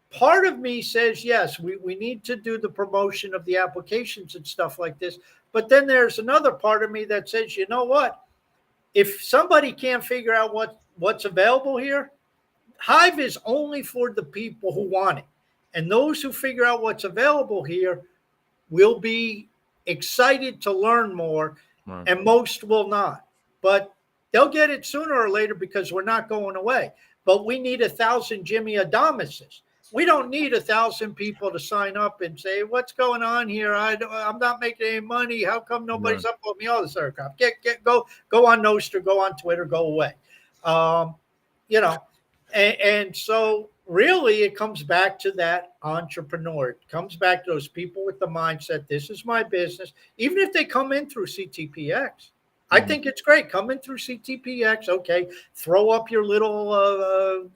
part of me says, yes, we need to do the promotion of the applications and stuff like this. But then there's another part of me that says, you know what? If somebody can't figure out what's available here, Hive is only for the people who want it. And those who figure out what's available here will be excited to learn more, Right. and most will not. But they'll get it sooner or later because we're not going away. But we need 1,000 Jimmy Adamises. We don't need 1,000 people to sign up and say, what's going on here? I'm not making any money. How come nobody's Right. uploading me all this other crap? Go on Nostr, go on Twitter, go away. Um, you know, and so really it comes back to that entrepreneur. It comes back to those people with the mindset, this is my business. Even if they come in through CTPX, I Mhm. think it's great. Come in through CTPX. Okay. Throw up your little,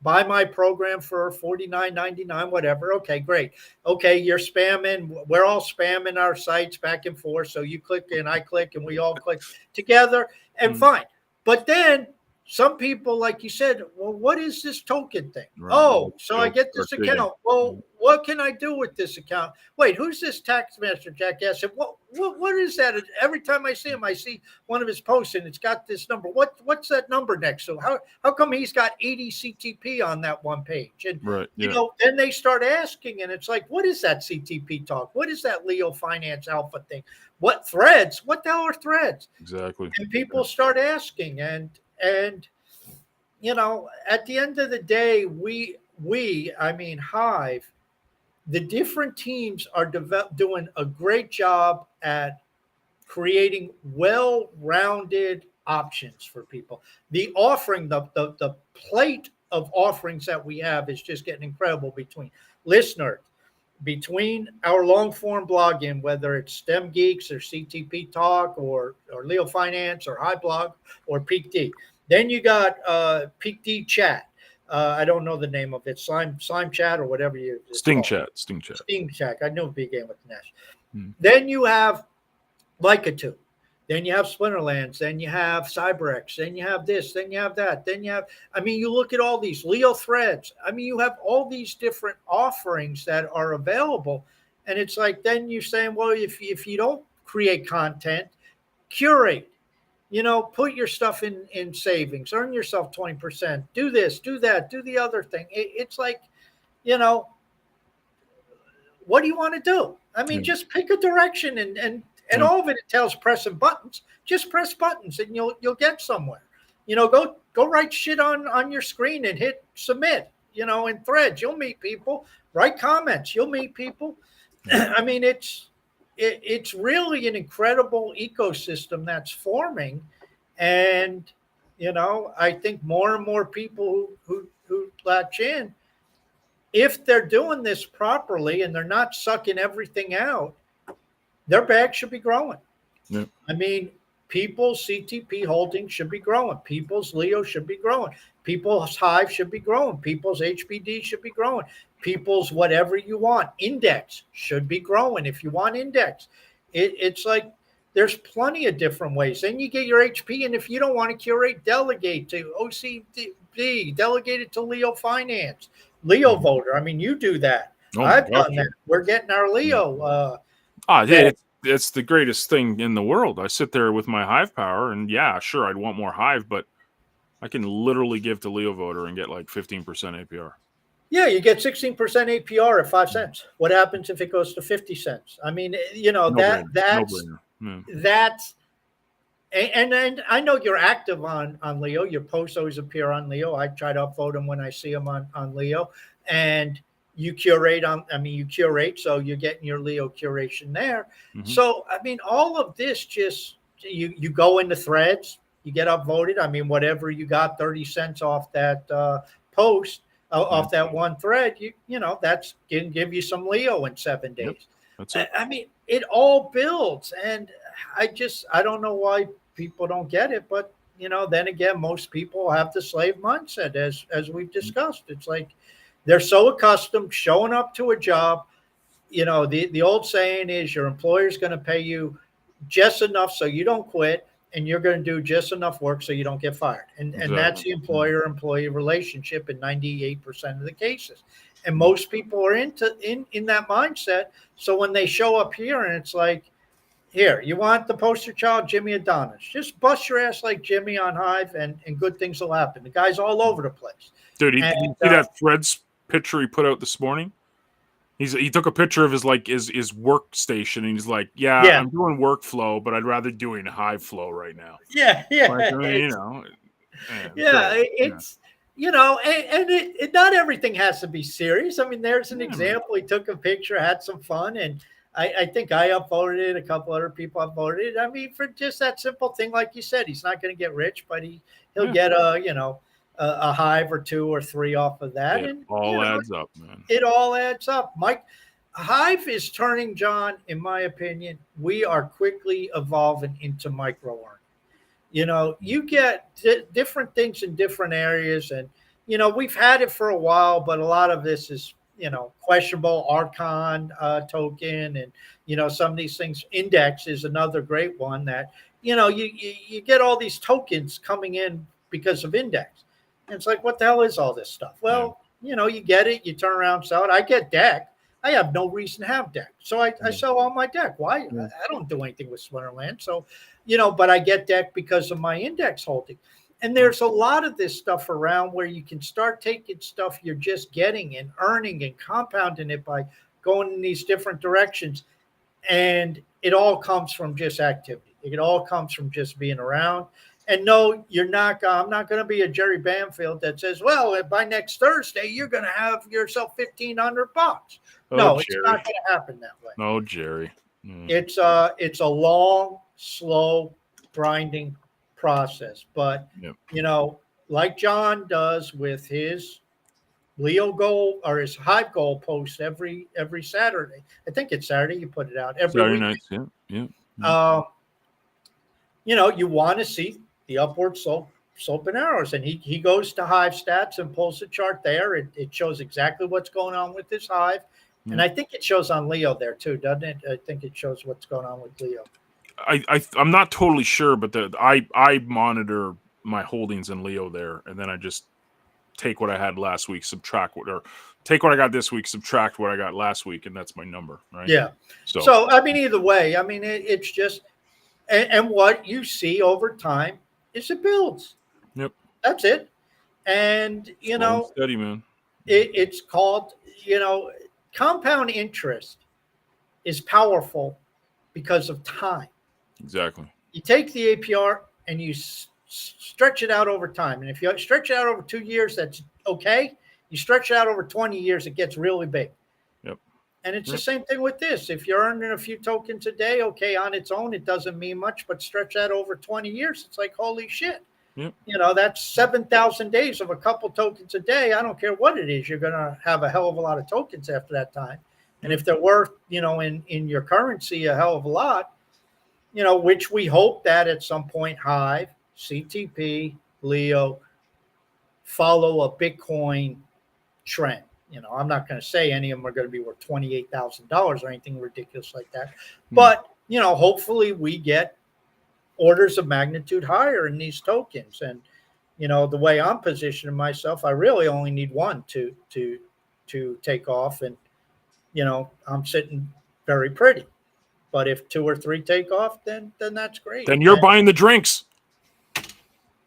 buy my program for $49.99, whatever. Okay, great. Okay. You're spamming. We're all spamming our sites back and forth. So you click and I click and we all click together and Mhm. fine. But then some people, like you said, well, what is this token thing? Right. Oh, so I get Start this digging. account. Well, what can I do with this account? Wait, who's this tax master jackass? And what is that? Every time I see him, I see one of his posts and it's got this number. What's that number next to? How come he's got 80 CTP on that one page? And Right. Yeah. then they start asking, and it's like, what is that CTP talk? What is that Leo Finance Alpha thing? What threads? What the hell are threads? Exactly. And people start asking, and at the end of the day, Hive, the different teams are doing a great job at creating well-rounded options for people. The offering, the plate of offerings that we have is just getting incredible between listeners, between our long form blogging, whether it's STEM Geeks or CTP Talk or Leo Finance or High Blog or Peak D. Then you got Peak D Chat. I don't know the name of it, Slime Chat or whatever it's Sting called. chat. Sting chat. Steam Chat. I knew it began with Nash. Mhm. Then you have Lycatube. Then you have Splinterlands. Then you have CyberX. Then you have this. Then you have that. Then you have, you look at all these Leo Threads. You have all these different offerings that are available. And it's like, then you're saying, well, if you don't create content, curate, put your stuff in savings, earn yourself 20%, do this, do that, do the other thing. It's like, you know, what do you want to do? Yeah. Just pick a direction and And all of it entails pressing buttons. Just press buttons and you'll get somewhere. Go write shit on your screen and hit submit, in threads. You'll meet people. Write comments. You'll meet people. I mean, it's really an incredible ecosystem that's forming. And, I think more and more people who latch in, if they're doing this properly and they're not sucking everything out, their bag should be growing. Yeah. I mean, people's CTP holdings should be growing. People's Leo should be growing. People's Hive should be growing. People's HBD should be growing. People's whatever you want. Index should be growing if you want index. It's like there's plenty of different ways. Then you get your HP, and if you don't want to curate, delegate to OCD, delegate it to Leo Finance, Leo Voter. I mean, you do that. I've done that. We're getting our Leo. It's the greatest thing in the world. I sit there with my Hive power, and yeah, sure, I'd want more Hive, but I can literally give to Leo Voter and get like 15% APR. Yeah, you get 16% APR at 5 cents. What happens if it goes to 50 cents? I mean, that's and I know you're active on Leo. Your posts always appear on Leo. I try to upvote them when I see them on Leo. And you curate you curate, so you're getting your Leo curation there. So, I mean, all of this just, you go into threads, you get upvoted. I mean, whatever you got 30 cents off that post, off that one thread, that's going to give you some Leo in 7 days. Yep. That's it. I mean, it all builds. And I don't know why people don't get it, but then again, most people have the slave mindset as we've discussed. It's like, they're so accustomed showing up to a job. The old saying is your employer's going to pay you just enough so you don't quit, and you're going to do just enough work so you don't get fired. And that's the employer-employee relationship in 98% of the cases. And most people are in that mindset. So when they show up here and it's like, here, you want the poster child, Jimmy Adonis, just bust your ass like Jimmy on Hive and good things will happen. The guy's all over the place. Dude, you see that Threads picture he put out this morning? He took a picture of his workstation, and he's like, yeah, I'm doing workflow, but I'd rather doing Hive flow right now. Yeah. Like, I mean, it's and not everything has to be serious. I mean, there's an example. He took a picture, had some fun, and I think I upvoted it. A couple other people upvoted it. I mean, for just that simple thing, like you said, he's not going to get rich, but he'll get a Hive or 2 or 3 off of that. It all adds up, man. It all adds up. Mike, Hive is turning, John, in my opinion, we are quickly evolving into micro earning. You get different things in different areas, and, we've had it for a while, but a lot of this is, questionable. Archon token, and, some of these things. Index is another great one that, you get all these tokens coming in because of index. And it's like, what the hell is all this stuff? Well, you get it, you turn around, sell it. I get deck. I have no reason to have deck. So I sell all my deck. Why? I don't do anything with Swinterland. So, but I get deck because of my index holding. And there's a lot of this stuff around where you can start taking stuff you're just getting and earning and compounding it by going in these different directions. And it all comes from just activity. It all comes from just being around. And no, I'm not going to be a Jerry Banfield that says, well, by next Thursday, you're going to have yourself $1,500. No, it's not going to happen that way. No, Jerry. It's a long, slow, grinding process. But, like John does with his Leo goal or his Hive goal post every Saturday. I think it's Saturday. You put it out every Saturday week. nights. Yeah. You want to see the upward slope and arrows. And he goes to Hive stats and pulls the chart there. It shows exactly what's going on with this Hive. And I think it shows on Leo there too, doesn't it? I think it shows what's going on with Leo. I'm not totally sure, but I monitor my holdings in Leo there, and then I just take what I had last week, take what I got this week, subtract what I got last week, and that's my number, right? Yeah. So I mean, either way, I mean, it's just, and what you see over time is it builds. Yep. That's it. And, steady, man. It's called, compound interest is powerful because of time. Exactly. You take the APR and you stretch it out over time. And if you stretch it out over 2 years, that's okay. You stretch it out over 20 years, it gets really big. Yep. And it's the Yep. same thing with this. If you're earning a few tokens a day, okay, on its own, it doesn't mean much, but stretch that over 20 years, it's like, holy shit. Yep. You know, that's 7,000 days of a couple tokens a day. I don't care what it is. You're going to have a hell of a lot of tokens after that time. And if they're worth, you know, in your currency, a hell of a lot, you know, which we hope that at some point Hive, CTP, Leo follow a Bitcoin trend. You know, I'm not going to say any of them are going to be worth $28,000 or anything ridiculous like that. But, you know, hopefully we get orders of magnitude higher in these tokens. And, you know, the way I'm positioning myself, I really only need one to take off. And, you know, I'm sitting very pretty. But if 2 or 3 take off, then that's great. Then you're buying the drinks.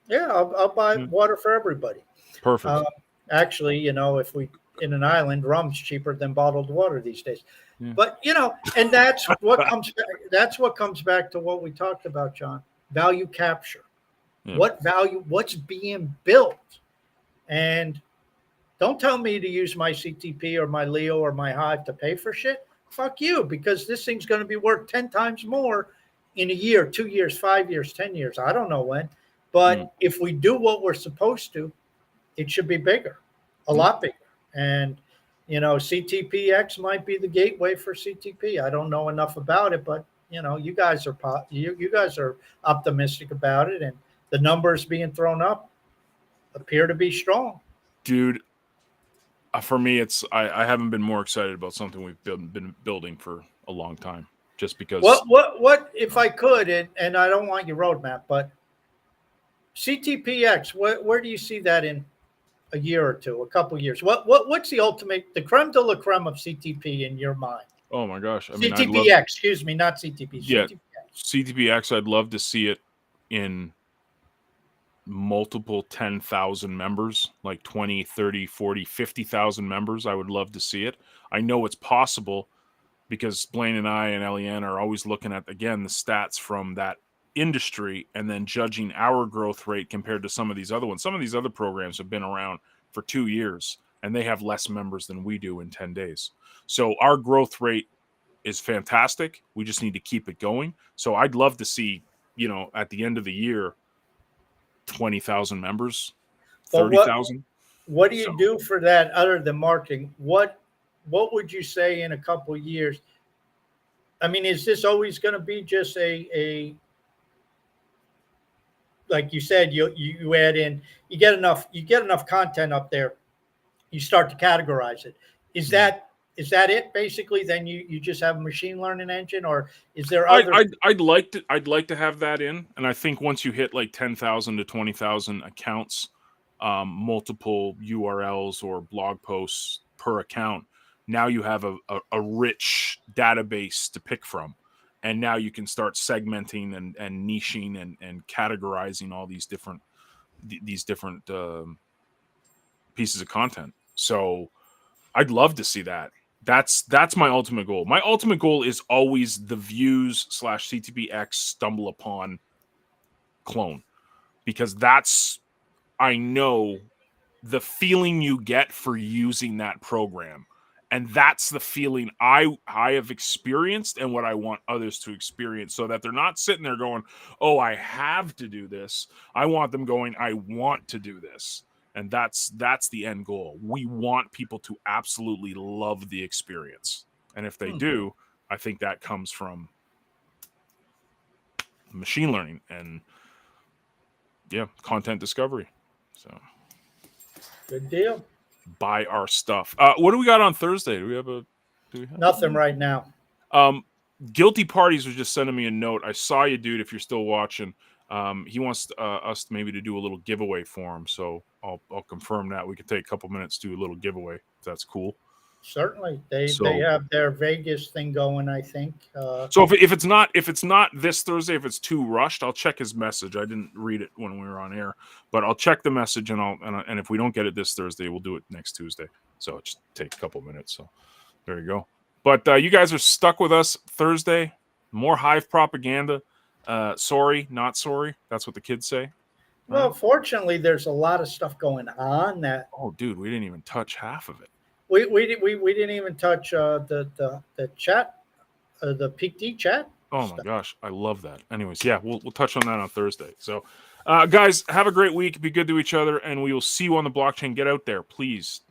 Yeah, I'll buy water for everybody. Perfect. Actually, you know, if we in an island, rum's cheaper than bottled water these days. Yeah. But you know, and that's what comes back to what we talked about, John. Value capture. Yeah. What value? What's being built? And don't tell me to use my CTP or my Leo or my Hive to pay for shit. Fuck you, because this thing's going to be worth 10 times more in a year, 2 years, 5 years, 10 years. I don't know when. But if we do what we're supposed to, it should be bigger, a lot bigger. And, you know, CTPX might be the gateway for CTP. I don't know enough about it, but, you know, you guys are you guys are optimistic about it. And the numbers being thrown up appear to be strong. Dude, for me, it's I haven't been more excited about something we've been building for a long time, just because. What if I could, and I don't want your roadmap, but CTPX, where do you see that in a year or two, a couple of years? What's the ultimate, the creme de la creme of CTP in your mind? Oh my gosh! I mean, CTPX, excuse me, not CTP. Yeah, CTPX. I'd love to see it in multiple 10,000 members, like 20, 30, 40, 50,000 members. I would love to see it. I know it's possible because Blaine and I and Eliane are always looking at, again, the stats from that industry and then judging our growth rate compared to some of these other ones. Some of these other programs have been around for 2 years and they have less members than we do in 10 days. So our growth rate is fantastic. We just need to keep it going. So I'd love to see, you know, at the end of the year, 20,000 members, 30,000. What do you do for that other than marketing? What would you say in a couple of years? I mean, is this always going to be just a like you said, you add in, you get enough content up there, you start to categorize it. Is that it basically? Then you just have a machine learning engine, or is there other? I'd like to have that in, and I think once you hit like 10,000 to 20,000 accounts, multiple URLs or blog posts per account, now you have a rich database to pick from. And now you can start segmenting and niching and categorizing all these different pieces of content. So I'd love to see that. That's my ultimate goal. My ultimate goal is always the views / CTPX stumble upon clone, because that's, I know the feeling you get for using that program. And that's the feeling I have experienced and what I want others to experience, so that they're not sitting there going, oh, I have to do this. I want them going, I want to do this. And that's the end goal. We want people to absolutely love the experience. And if they do, I think that comes from machine learning and, content discovery. So good deal. Buy our stuff. What do we got on Thursday? Do we have nothing right now? Guilty Parties was just sending me a note. I saw you, dude. If you're still watching, he wants us maybe to do a little giveaway for him. So I'll confirm that. We could take a couple minutes to do a little giveaway. If that's cool. Certainly, they have their Vegas thing going, I think. So if it's not this Thursday, if it's too rushed, I'll check his message. I didn't read it when we were on air, but I'll check the message and if we don't get it this Thursday, we'll do it next Tuesday. So just take a couple minutes. So there you go. But you guys are stuck with us Thursday. More Hive propaganda. Sorry, not sorry. That's what the kids say. Well, fortunately, there's a lot of stuff going on that Oh, dude, we didn't even touch half of it. we didn't even touch the chat, the PTT chat. Oh my Stuff. gosh, I love that. Anyways, yeah, we'll touch on that on Thursday. So, guys, have a great week. Be good to each other, and we will see you on the blockchain. Get out there, please.